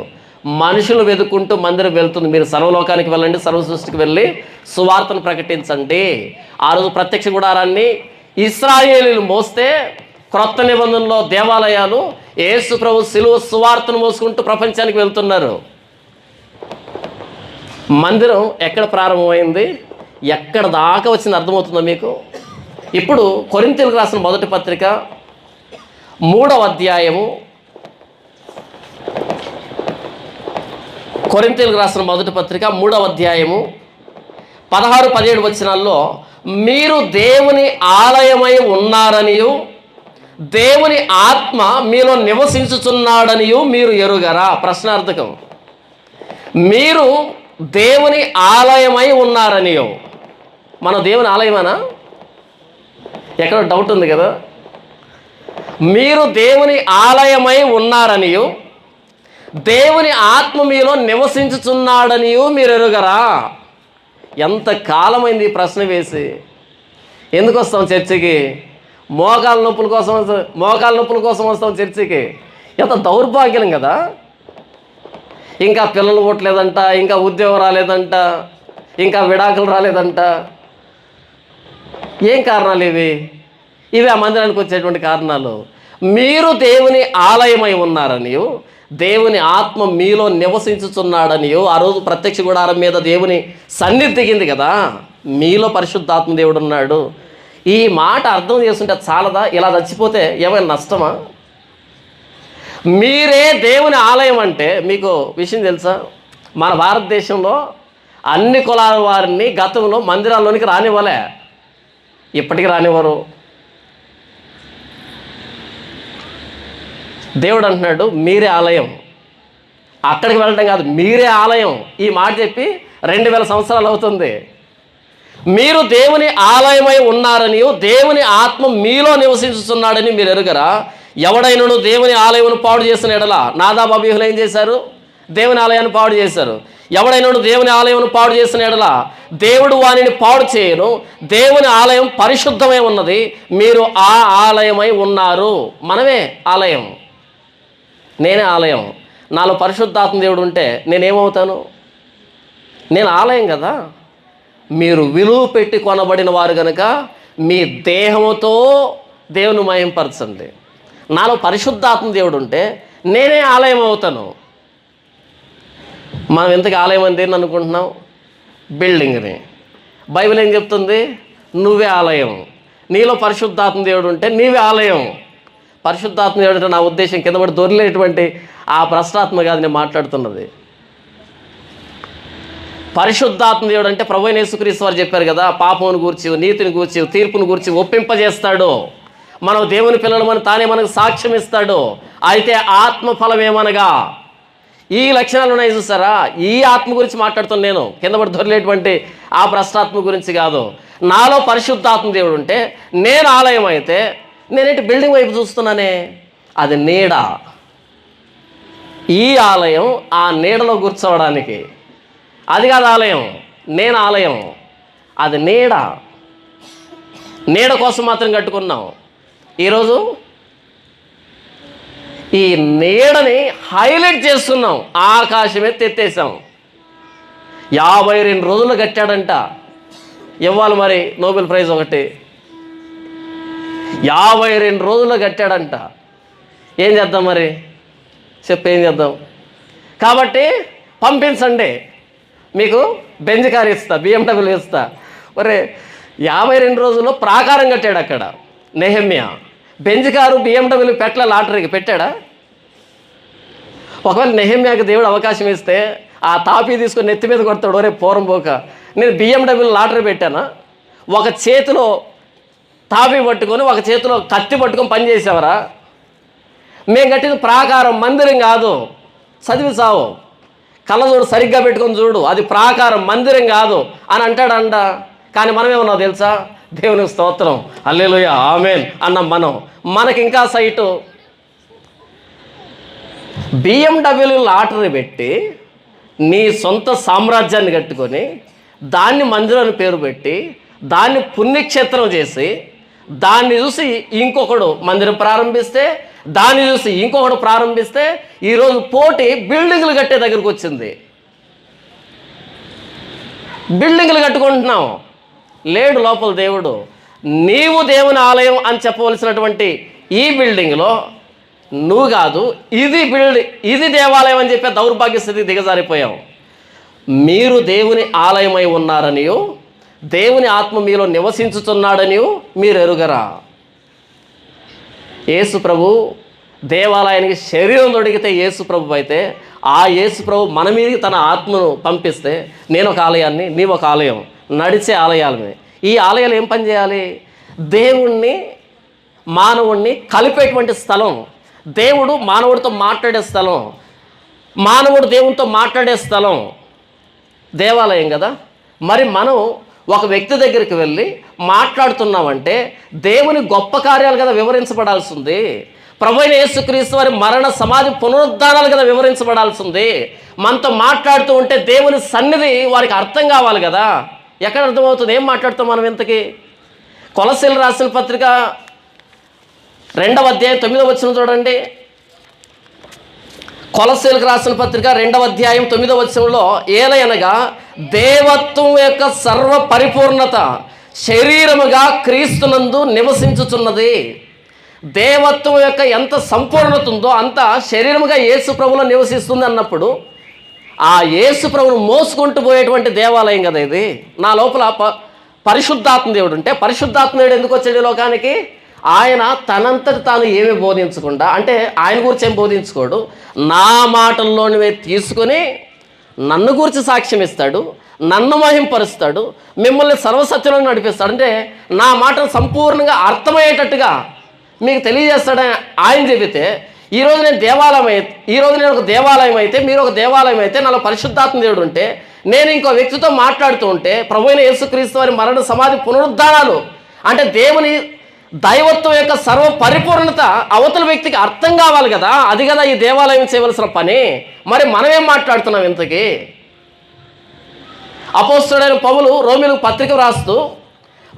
మనుషులు వెతుక్కుంటూ మందిరం వెళ్తుంది. మీరు సర్వలోకానికి వెళ్ళండి, సర్వ సృష్టికి వెళ్ళి సువార్తను ప్రకటించండి. ఆ రోజు ప్రత్యక్ష గుడారాన్ని ఇశ్రాయేలీలు మోస్తే క్రొత్త నిబంధనలో దేవాలయాలు యేసు ప్రభు సిలువ సువార్తను మోసుకుంటూ ప్రపంచానికి వెళ్తున్నారు. మందిరం ఎక్కడ ప్రారంభమైంది, ఎక్కడ దాకా వచ్చింది అర్థమవుతుందో మీకు? ఇప్పుడు కొరింథీయులకు రాసిన మొదటి పత్రిక 3వ అధ్యాయము, కొరింథీయులకు రాసిన మొదటి పత్రిక 3వ అధ్యాయము 16-17 వచనాల్లో మీరు దేవుని ఆలయమై ఉన్నారనియు దేవుని ఆత్మ మీలో నివసించుచున్నాడనియు మీరు ఎరుగరా? ప్రశ్నార్థకం. మీరు దేవుని ఆలయమై ఉన్నారనియో, మన దేవుని ఆలయమేనా? ఎక్కడో డౌట్ ఉంది కదా. మీరు దేవుని ఆలయమై ఉన్నారనియు దేవుని ఆత్మ మీలో నివసించుచున్నాడనియు మీరు ఎరుగరా? ఎంత కాలమైంది ఈ ప్రశ్న వేసి. ఎందుకు వస్తాం చర్చికి? మోకాల నొప్పుల కోసం వస్తాం చర్చికి. ఎంత దౌర్భాగ్యం కదా. ఇంకా పిల్లలు పుట్టలేదంట, ఇంకా ఉద్యోగం రాలేదంట, ఇంకా విడాకులు రాలేదంట. ఏం కారణాలు ఇవి? ఇవి ఆ మందిరానికి వచ్చేటువంటి కారణాలు. మీరు దేవుని ఆలయమై ఉన్నారనియు దేవుని ఆత్మ మీలో నివసించుచున్నాడనియో, ఆ రోజు ప్రత్యక్ష గుడారం మీద దేవుని సన్నిధి దిగింది కదా, మీలో పరిశుద్ధాత్మ దేవుడు ఉన్నాడు. ఈ మాట అర్థం చేసుకుంటే చాలదా? ఇలా చచ్చిపోతే ఏమైనా నష్టమా? మీరే దేవుని ఆలయం అంటే మీకు విషయం తెలుసా? మన భారతదేశంలో అన్ని కులాల వారిని గతంలో మందిరాల్లోనికి రానివ్వలే, ఇప్పటికీ రానివ్వరు. దేవుడు అంటున్నాడు మీరే ఆలయం. అక్కడికి వెళ్ళడం కాదు, మీరే ఆలయం. ఈ మాట చెప్పి 2000 సంవత్సరాలు అవుతుంది. మీరు దేవుని ఆలయమై ఉన్నారని దేవుని ఆత్మ మీలో నివసించుతున్నాడని మీరు ఎరుగరా? ఎవడైనను దేవుని ఆలయమును పాడు చేసిన ఎడల, నాదాబు అబీహులు ఏం చేశారు? దేవుని ఆలయాన్ని పాడు చేశారు. ఎవడైనను దేవుని ఆలయమును పాడు చేసిన ఎడల దేవుడు వానిని పాడు చేయను. దేవుని ఆలయం పరిశుద్ధమై ఉన్నది, మీరు ఆ ఆలయమై ఉన్నారు. మనమే ఆలయం, నేనే ఆలయం. నాలో పరిశుద్ధాత్మ దేవుడు ఉంటే నేనేమవుతాను? నేను ఆలయం కదా. మీరు విలువ పెట్టి కొనబడిన వారు కనుక మీ దేహముతో దేవుని మహింపరచండి. నాలో పరిశుద్ధాత్మ దేవుడు ఉంటే నేనే ఆలయం అవుతాను. మనం ఎంతకు ఆలయం అని దేన్ని అనుకుంటున్నాం? బిల్డింగ్ని. బైబిల్ ఏం చెప్తుంది? నువ్వే ఆలయం. నీలో పరిశుద్ధాత్మ దేవుడు ఉంటే నీవే ఆలయం. పరిశుద్ధాత్మ దేవుడు అంటే నా ఉద్దేశం కింద పడి దొరిలేటువంటి ఆ భ్రష్టాత్మ కాదు నేను మాట్లాడుతున్నది. పరిశుద్ధాత్మ దేవుడు అంటే ప్రభువైన యేసుక్రీస్తు వారు చెప్పారు కదా, పాపమును గూర్చి, నీతిని గూర్చి, తీర్పును గూర్చి ఒప్పింపజేస్తాడు. మనం దేవుని పిల్లలమని తానే మనకు సాక్ష్యం ఇస్తాడు. అయితే ఆత్మ ఫలం ఏమనగా ఈ లక్షణాలు ఉన్నాయి చూసారా? ఈ ఆత్మ గురించి మాట్లాడుతున్నాను నేను, కింద పడి దొరిలేటువంటి ఆ భ్రష్టాత్మ గురించి కాదు. నాలో పరిశుద్ధాత్మ దేవుడు ఉంటే నేను ఆలయం అయితే నేనేంటి బిల్డింగ్ వైపు చూస్తున్నానే, అది నీడ. ఈ ఆలయం ఆ నీడలో కూర్చోవడానికి, అది కాదు ఆలయం. నేను ఆలయం. అది నీడ కోసం మాత్రం కట్టుకున్నాం. ఈరోజు ఈ నీడని హైలైట్ చేస్తున్నాం, ఆకాశమే ఎత్తేసాం. 52 రోజులు కట్టాడంట. ఇవ్వాలి మరి నోబెల్ ప్రైజ్ ఒకటి. 52 రోజులు కట్టాడంట. ఏం చేద్దాం మరి, ఏం చేద్దాం? కాబట్టి పంపించండి, మీకు బెంజ్ కార్ ఇస్తా, BMW ఇస్తా. ఒరే 52 రోజుల్లో ప్రాకారం కట్టాడు అక్కడ నెహెమ్యా. బెంజ్ కారు BMW పెట్టలే, లాటరీకి పెట్టాడా? ఒకవేళ నెహెమ్యాకి దేవుడు అవకాశం ఇస్తే ఆ తాపీ తీసుకొని నెత్తి మీద కొడతాడు, ఒరే పూర్వం పోక నేను BMW లాటరీ పెట్టానా? ఒక చేతిలో తాపీ పట్టుకొని ఒక చేతిలో కత్తి పట్టుకొని పని చేసేవరా? మేము కట్టిన ప్రాకారం, మందిరం కాదు. చదివి సావు, కళ్ళజోడు సరిగ్గా పెట్టుకొని చూడు, అది ప్రాకారం, మందిరం కాదు అని అంటాడంట. కానీ మనం ఏమన్నా తెలుసా? దేవునికి స్తోత్రం, హల్లెలూయా, ఆమేన్ అన్నాం. మనకి ఇంకా సైటు BMW లాటరీ పెట్టి నీ సొంత సామ్రాజ్యాన్ని కట్టుకొని దాన్ని మందిరం పేరు పెట్టి దాన్ని పుణ్యక్షేత్రం చేసి దాన్ని చూసి ఇంకొకడు మందిరం ప్రారంభిస్తే, దాన్ని చూసి ఇంకొకడు ప్రారంభిస్తే ఈరోజు పోటీ బిల్డింగులు కట్టే దగ్గరకు వచ్చింది. బిల్డింగులు కట్టుకుంటున్నాం. లేడు లోపల దేవుడు. నీవు దేవుని ఆలయం అని చెప్పవలసినటువంటి ఈ బిల్డింగ్లో నువ్వు కాదు, ఇది దేవాలయం అని చెప్పే దౌర్భాగ్య స్థితికి దిగజారిపోయాం. మీరు దేవుని ఆలయమై ఉన్నారనియో, దేవుని ఆత్మ మీలో నివసించుతున్నాడనియో మీరు ఎరుగరా? యేసు ప్రభు దేవాలయానికి శరీరం దొడిగితే యేసు ప్రభు అయితే, ఆ యేసు ప్రభు మన మీదకి తన ఆత్మను పంపిస్తే, నేను ఒక ఆలయాన్ని, నీవు ఒక ఆలయం, నడిచే ఆలయాలమే. ఈ ఆలయాలు ఏం పని చేయాలి? దేవుణ్ణి మానవుణ్ణి కలిపేటువంటి స్థలం. దేవుడు మానవుడితో మాట్లాడే స్థలం, మానవుడు దేవునితో మాట్లాడే స్థలం దేవాలయం కదా. మరి మనం ఒక వ్యక్తి దగ్గరికి వెళ్ళి మాట్లాడుతున్నామంటే దేవుని గొప్ప కార్యాలు కదా వివరించబడాల్సి ఉంది. ప్రభువైన యేసుక్రీస్తు వారి మరణ, సమాధి, పునరుద్ధానాలు కదా వివరించబడాల్సి ఉంది. మనతో మాట్లాడుతూ ఉంటే దేవుని సన్నిధి వారికి అర్థం కావాలి కదా. ఎక్కడ అర్థమవుతుంది? ఏం మాట్లాడుతాం మనం ఇంతకీ? కొలస్సీలు రాసిన పత్రిక 2వ అధ్యాయం 9వ వచనం చూడండి. కొలస్సీలకు రాసిన పత్రిక 2వ అధ్యాయం 9వ వచనంలో, ఏలయనగా దేవత్వం యొక్క సర్వ పరిపూర్ణత శరీరముగా క్రీస్తునందు నివసించుచున్నది. దేవత్వం యొక్క ఎంత సంపూర్ణత ఉందో అంత శరీరముగా యేసు ప్రభువులో నివసిస్తుంది అన్నప్పుడు, ఆ యేసు ప్రభువును మోసుకుంటూ పోయేటువంటి దేవాలయం కదా ఇది. నా లోపల పరిశుద్ధాత్మ దేవుడు ఉంటే, పరిశుద్ధాత్మ దేవుడు ఎందుకు వచ్చాడు ఈ లోకానికి? ఆయన తనంతటి తాను ఏమి బోధించకుండా, అంటే ఆయన గురించి ఏం బోధించుకోడు, నా మాటల్లోనివే తీసుకొని నన్ను గురించి సాక్ష్యం ఇస్తాడు, నన్ను మహింపరుస్తాడు, మిమ్మల్ని సర్వసత్యంలో నడిపిస్తాడు. అంటే నా మాటలు సంపూర్ణంగా అర్థమయ్యేటట్టుగా మీకు తెలియజేస్తాడని ఆయన చెబితే, ఈరోజు నేను ఒక దేవాలయం అయితే, మీరు ఒక దేవాలయం అయితే, నాలో పరిశుద్ధాత్మ దేవుడు ఉంటే, నేను ఇంకో వ్యక్తితో మాట్లాడుతూ ఉంటే, ప్రభువైన యేసుక్రీస్తు వారి మరణ, సమాధి, పునరుద్ధానాలు అంటే దేవుని దైవత్వం యొక్క సర్వ పరిపూర్ణత అవతల వ్యక్తికి అర్థం కావాలి కదా. అది కదా ఈ దేవాలయం చేయవలసిన పని. మరి మనం ఏం మాట్లాడుతున్నాం ఇంతకీ? అపోస్తలుడైన పౌలు రోమీయులకు పత్రిక రాస్తూ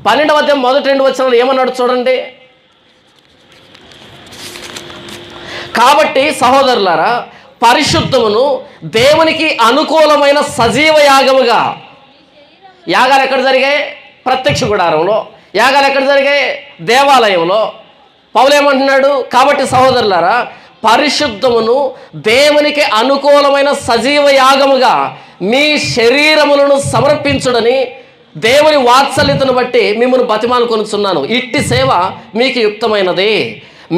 12వ అధ్యాయం 1-2 వచనాలు ఏమన్నాడు చూడండి. కాబట్టి సహోదరులారా, పరిశుద్ధమును దేవునికి అనుకూలమైన సజీవ యాగముగా. యాగాలు ఎక్కడ జరిగాయి? ప్రత్యక్ష గుడారంలో. యాగాలు ఎక్కడ జరిగాయి? దేవాలయంలో. పౌలు ఏమంటున్నాడు? కాబట్టి సహోదరులారా, పరిశుద్ధమును దేవునికి అనుకూలమైన సజీవ యాగముగా మీ శరీరములను సమర్పించుడని దేవుని వాత్సల్యతను బట్టి మిమ్మల్ని బతిమాలుకొనుచున్నాను. ఇట్టి సేవ మీకు యుక్తమైనది.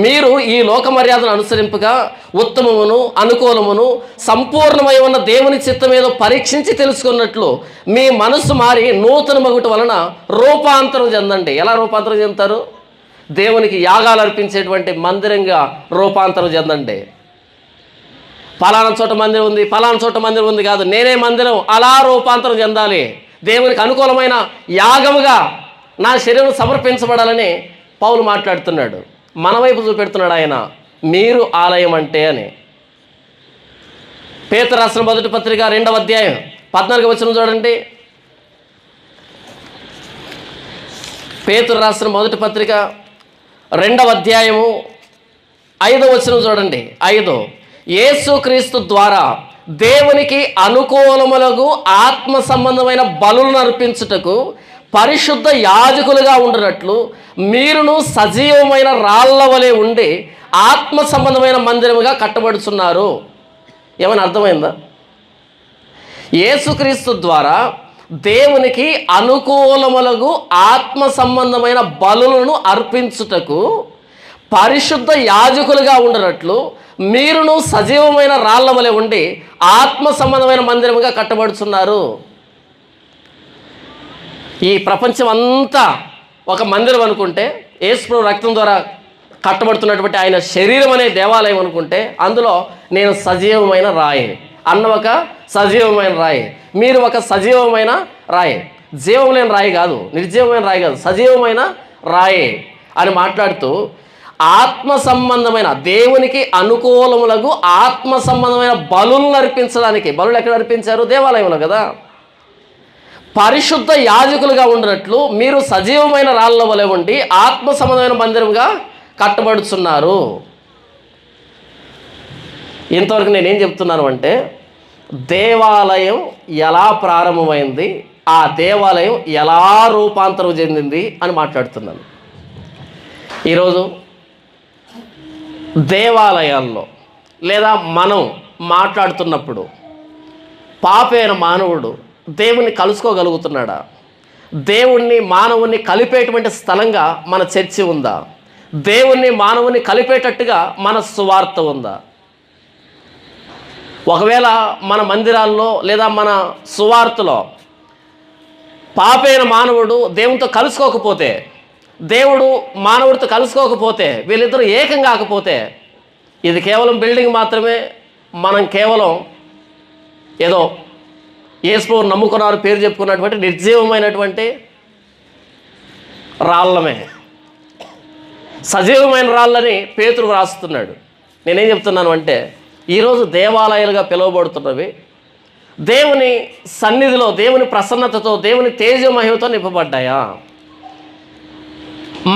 మీరు ఈ లోక మర్యాదను అనుసరింపగా ఉత్తమమును, అనుకూలమును, సంపూర్ణమై ఉన్న దేవుని చిత్తం ఏదో పరీక్షించి తెలుసుకున్నట్లు మీ మనస్సు మారి నూతన మగుట వలన రూపాంతరం చెందండి. ఎలా రూపాంతరం చెందుతారు? దేవునికి యాగాలు అర్పించేటువంటి మందిరంగా రూపాంతరం చెందండి. ఫలానా చోట మందిరం ఉంది, ఫలానా చోట మందిరం ఉంది కాదు, నేనే మందిరం. అలా రూపాంతరం చెందాలి. దేవునికి అనుకూలమైన యాగముగా నా శరీరం సమర్పించబడాలని పౌలు మాట్లాడుతున్నాడు. మన వైపు చూపెడుతున్నాడు ఆయన, మీరు ఆలయం అంటే అని. పేతురు రాసిన మొదటి పత్రిక 2వ అధ్యాయం 14వ వచనం చూడండి. పేతురు రాసిన మొదటి పత్రిక 2వ అధ్యాయము 5వ వచనం చూడండి. 5, యేసుక్రీస్తు ద్వారా దేవునికి అనుకూలములకు ఆత్మ సంబంధమైన బలులను అర్పించుటకు పరిశుద్ధ యాజకులుగా ఉండినట్లు మీరును సజీవమైన రాళ్ల వలె ఉండి ఆత్మ సంబంధమైన మందిరముగా కట్టబడుచున్నారు. ఏమైనా అర్థమైందా? యేసుక్రీస్తు ద్వారా దేవునికి అనుకూలములకు ఆత్మ సంబంధమైన బలులను అర్పించుటకు పరిశుద్ధ యాజకులుగా ఉండినట్లు మీరును సజీవమైన రాళ్ల వలె ఉండి ఆత్మ సంబంధమైన మందిరముగా కట్టబడుచున్నారు. ఈ ప్రపంచం అంతా ఒక మందిరం అనుకుంటే, యేసు రక్తం ద్వారా కట్టబడుతున్నటువంటి ఆయన శరీరం అనే దేవాలయం అనుకుంటే, అందులో నేను సజీవమైన రాయి అన్న ఒక సజీవమైన రాయి, మీరు ఒక సజీవమైన రాయి, జీవం లేని రాయి కాదు, నిర్జీవమైన రాయి కాదు, సజీవమైన రాయి అని మాట్లాడుతూ ఆత్మ సంబంధమైన దేవునికి అనుకూలములకు ఆత్మ సంబంధమైన బలులను అర్పించడానికి, బలులు ఎక్కడ అర్పించారు? దేవాలయంలో కదా. పరిశుద్ధ యాజకులుగా ఉండినట్లు మీరు సజీవమైన రాళ్ళ వలె ఉండి ఆత్మ సంబంధమైన మందిరంగా కట్టబడుచున్నారు. ఇంతవరకు నేనేం చెప్తున్నాను అంటే, దేవాలయం ఎలా ప్రారంభమైంది, ఆ దేవాలయం ఎలా రూపాంతరం చెందింది అని మాట్లాడుతున్నాను. ఈరోజు దేవాలయాల్లో లేదా మనం మాట్లాడుతున్నప్పుడు పాపైన మానవుడు దేవుణ్ణి కలుసుకోగలుగుతున్నాడా? దేవుణ్ణి మానవుణ్ణి కలిపేటువంటి స్థలంగా మన చర్చి ఉందా? దేవుణ్ణి మానవుని కలిపేటట్టుగా మన సువార్త ఉందా? ఒకవేళ మన మందిరాల్లో లేదా మన సువార్తలో పాపైన మానవుడు దేవునితో కలుసుకోకపోతే, దేవుడు మానవుడితో కలుసుకోకపోతే, వీళ్ళిద్దరూ ఏకం కాకపోతే, ఇది కేవలం బిల్డింగ్ మాత్రమే, మనం కేవలం ఏదో యేసు నమ్ముకున్నారు పేరు చెప్పుకున్నటువంటి నిర్జీవమైనటువంటి రాళ్ళమే. సజీవమైన రాళ్ళని పేతురు రాస్తున్నాడు. నేనేం చెప్తున్నాను అంటే, ఈరోజు దేవాలయాలుగా పిలువబడుతున్నవి దేవుని సన్నిధిలో, దేవుని ప్రసన్నతతో, దేవుని తేజమహిమతో నింపబడ్డాయా?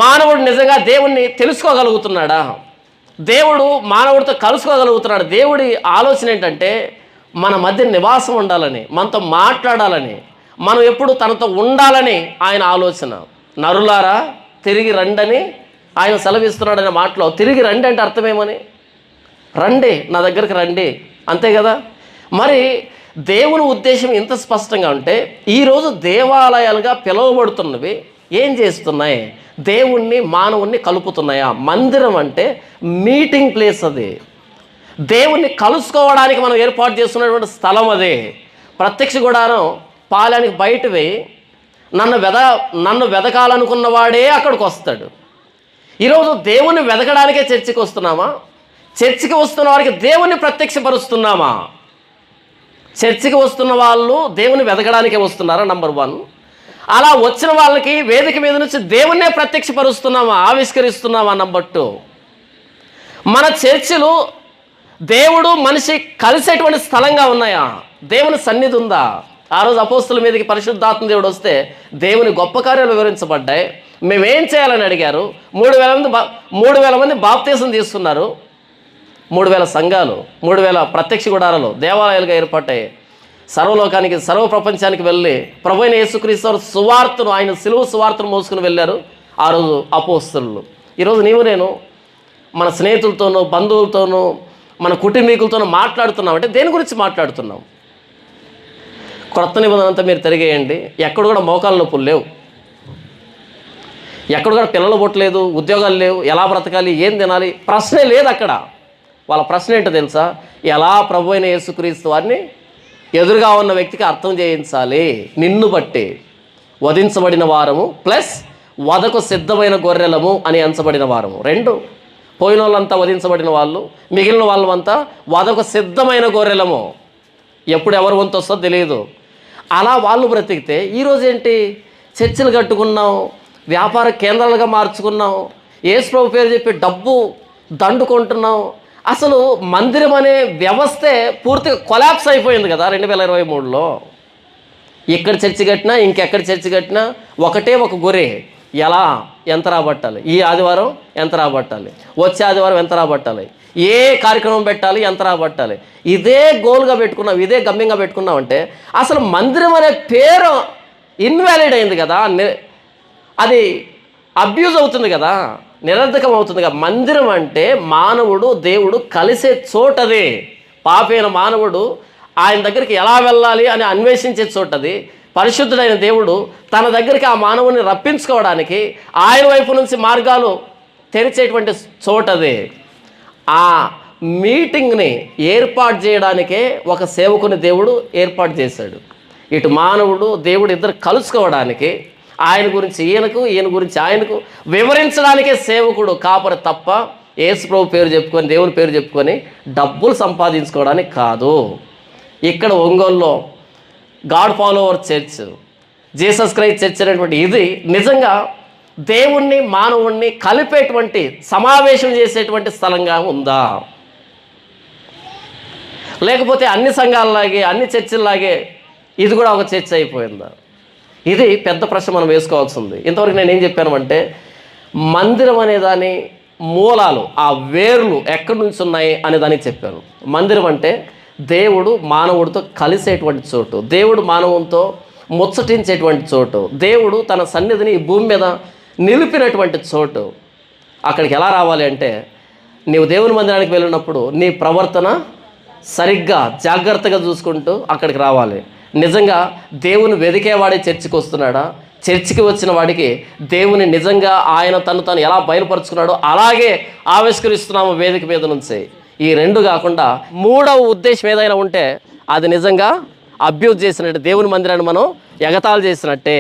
మానవుడు నిజంగా దేవుణ్ణి తెలుసుకోగలుగుతున్నాడా? దేవుడు మానవుడితో కలుసుకోగలుగుతున్నాడు? దేవుడి ఆలోచన ఏంటంటే మన మధ్య నివాసం ఉండాలని, మనతో మాట్లాడాలని, మనం ఎప్పుడు తనతో ఉండాలని ఆయన ఆలోచన. నరులారా తిరిగి రండని ఆయన సెలవిస్తున్నాడనే మాటలో తిరిగి రండి అంటే అర్థమేమని? రండి, నా దగ్గరికి రండి, అంతే కదా. మరి దేవుని ఉద్దేశం ఇంత స్పష్టంగా ఉంటే, ఈరోజు దేవాలయాలుగా పిలువబడుతున్నవి ఏం చేస్తున్నాయి? దేవుణ్ణి మానవుణ్ణి కలుపుతున్నాయా? మందిరం అంటే మీటింగ్ ప్లేస్, అది దేవుణ్ణి కలుసుకోవడానికి మనం ఏర్పాటు చేస్తున్నటువంటి స్థలం. అదే ప్రత్యక్ష గుడారం పాలెనికి బయటవి నన్ను వెదకాలనుకున్న వాడే అక్కడికి వస్తాడు. ఈరోజు దేవుణ్ణి వెదకడానికే చర్చికి వస్తున్నామా? చర్చికి వస్తున్న వారికి దేవుణ్ణి ప్రత్యక్షపరుస్తున్నామా? చర్చికి వస్తున్న వాళ్ళు దేవుని వెదకడానికే వస్తున్నారా? నంబర్ 1. అలా వచ్చిన వాళ్ళకి వేదిక మీద నుంచి దేవుణ్ణే ప్రత్యక్షపరుస్తున్నామా, ఆవిష్కరిస్తున్నామా? నంబర్ 2. మన చర్చిలు దేవుడు మనిషి కలిసేటువంటి స్థలంగా ఉన్నాయా? దేవుని సన్నిధి ఉందా? ఆ రోజు అపోస్తుల మీదకి పరిశుద్ధాత్మ దేవుడు వస్తే దేవుని గొప్ప కార్యాలు వివరించబడ్డాయి. మేమేం చేయాలని అడిగారు. 3,000 మంది బాప్తీసం తీసుకున్నారు. 3,000 సంఘాలు, 3,000 ప్రత్యక్ష గుడారాలు దేవాలయాలుగా ఏర్పడ్డాయి. సర్వలోకానికి, సర్వ ప్రపంచానికి వెళ్ళి ప్రభువైన యేసుక్రీస్తు వారు సువార్తను, ఆయన సిలువ సువార్తను మోసుకుని వెళ్ళారు ఆ రోజు అపోస్తలులు. ఈరోజు నీవు నేను మన స్నేహితులతోనూ, బంధువులతోనూ, మన కుటుంబీకులతోనూ మాట్లాడుతున్నాం అంటే దేని గురించి మాట్లాడుతున్నాం? క్రొత్త నిబంధన అంతా మీరు తిరిగేయండి, ఎక్కడ కూడా మోకాళ్ళ నొప్పులు లేవు, ఎక్కడ కూడా పిల్లలు పుట్టలేదు, ఉద్యోగాలు లేవు, ఎలా బ్రతకాలి, ఏం తినాలి ప్రశ్నే లేదు అక్కడ. వాళ్ళ ప్రశ్న ఏంటో తెలుసా? ఎలా ప్రభువైన యేసుక్రీస్తు వారిని ఎదురుగా ఉన్న వ్యక్తికి అర్థం చేయించాలి. నిన్ను బట్టి వధించబడిన వారము ప్లస్ వధకు సిద్ధమైన గొర్రెలము అని ఎంచబడిన వారము. 2. పోయిన వాళ్ళంతా వధించబడిన వాళ్ళు, మిగిలిన వాళ్ళంతా వధకు సిద్ధమైన గొర్రెలము. ఎప్పుడు ఎవరు వంతు వస్తుందో తెలియదు. అలా వాళ్ళు బ్రతికితే ఈరోజు ఏంటి? చర్చిలు కట్టుకున్నాం, వ్యాపార కేంద్రాలుగా మార్చుకున్నాం, యేసు ప్రభు పేరు చెప్పి డబ్బు దండుకుంటున్నాం. అసలు మందిరం అనే వ్యవస్థే పూర్తిగా కొలాప్స్ అయిపోయింది కదా 2023లో. ఇక్కడ చర్చి కట్టినా, ఇంకెక్కడ చర్చి కట్టినా ఒకటే ఒక గొర్రె. ఎంత రాబట్టాలి, ఈ ఆదివారం ఎంత రాబట్టాలి, వచ్చే ఆదివారం ఎంత రాబట్టాలి, ఏ కార్యక్రమం పెట్టాలి, ఎంత రాబట్టాలి, ఇదే గోల్గా పెట్టుకున్నాం, ఇదే గమ్యంగా పెట్టుకున్నాం అంటే అసలు మందిరం అనే పేరు ఇన్వాలిడ్ అయింది కదా, అది అబ్యూజ్ అవుతుంది కదా, నిరర్ధకం అవుతుంది కదా. మందిరం అంటే మానవుడు దేవుడు కలిసే చోటది. పాపైన మానవుడు ఆయన దగ్గరికి ఎలా వెళ్ళాలి అని అన్వేషించే చోటది. పరిశుద్ధుడైన దేవుడు తన దగ్గరికి ఆ మానవుని రప్పించుకోవడానికి ఆయన వైపు నుంచి మార్గాలు తెరిచేటువంటి చోటది. ఆ మీటింగ్ని ఏర్పాటు చేయడానికే ఒక సేవకుని దేవుడు ఏర్పాటు చేశాడు. ఇటు మానవుడు దేవుడు ఇద్దరు కలుసుకోవడానికి, ఆయన గురించి ఈయనకు, ఈయన గురించి ఆయనకు వివరించడానికే సేవకుడు కాపరి తప్ప యేసుప్రభు పేరు చెప్పుకొని, దేవుని పేరు చెప్పుకొని డబ్బులు సంపాదించుకోవడానికి కాదు. ఇక్కడ ఒంగోలులో God follower church, Jesus Christ church అనేటువంటి ఇది నిజంగా దేవుణ్ణి మానవుణ్ణి కలిపేటువంటి, సమావేశం చేసేటువంటి స్థలంగా ఉందా? లేకపోతే అన్ని సంఘాలలాగే, అన్ని చర్చిల్లాగే ఇది కూడా ఒక చర్చ్ అయిపోయిందా? ఇది పెద్ద ప్రశ్న మనం వేసుకోవాల్సి ఉంది. ఇంతవరకు నేను ఏం చెప్పాను అంటే, మందిరం అనే దాని మూలాలు, ఆ వేర్లు ఎక్కడి నుంచి ఉన్నాయి అనే దానికి చెప్పాను. మందిరం అంటే దేవుడు మానవుడితో కలిసేటువంటి చోటు, దేవుడు మానవునితో ముచ్చటించేటువంటి చోటు, దేవుడు తన సన్నిధిని ఈ భూమి మీద నిలిపినటువంటి చోటు. అక్కడికి ఎలా రావాలి అంటే, నీవు దేవుని మందిరానికి వెళ్ళినప్పుడు నీ ప్రవర్తన సరిగ్గా జాగ్రత్తగా చూసుకుంటూ అక్కడికి రావాలి. నిజంగా దేవుని వెదికేవాడే చర్చికి వస్తున్నాడా? చర్చికి వచ్చిన వాడికి దేవుని నిజంగా ఆయన తను ఎలా బయలుపరుచుకున్నాడో అలాగే ఆవిష్కరిస్తున్నాము వేదిక మీద నుంచి. ఈ రెండు కాకుండా మూడవ ఉద్దేశం ఏదైనా ఉంటే అది నిజంగా అబ్యూజ్ చేసినట్టే, దేవుని మందిరాన్ని మనం ఎగతాళి చేసినట్టే.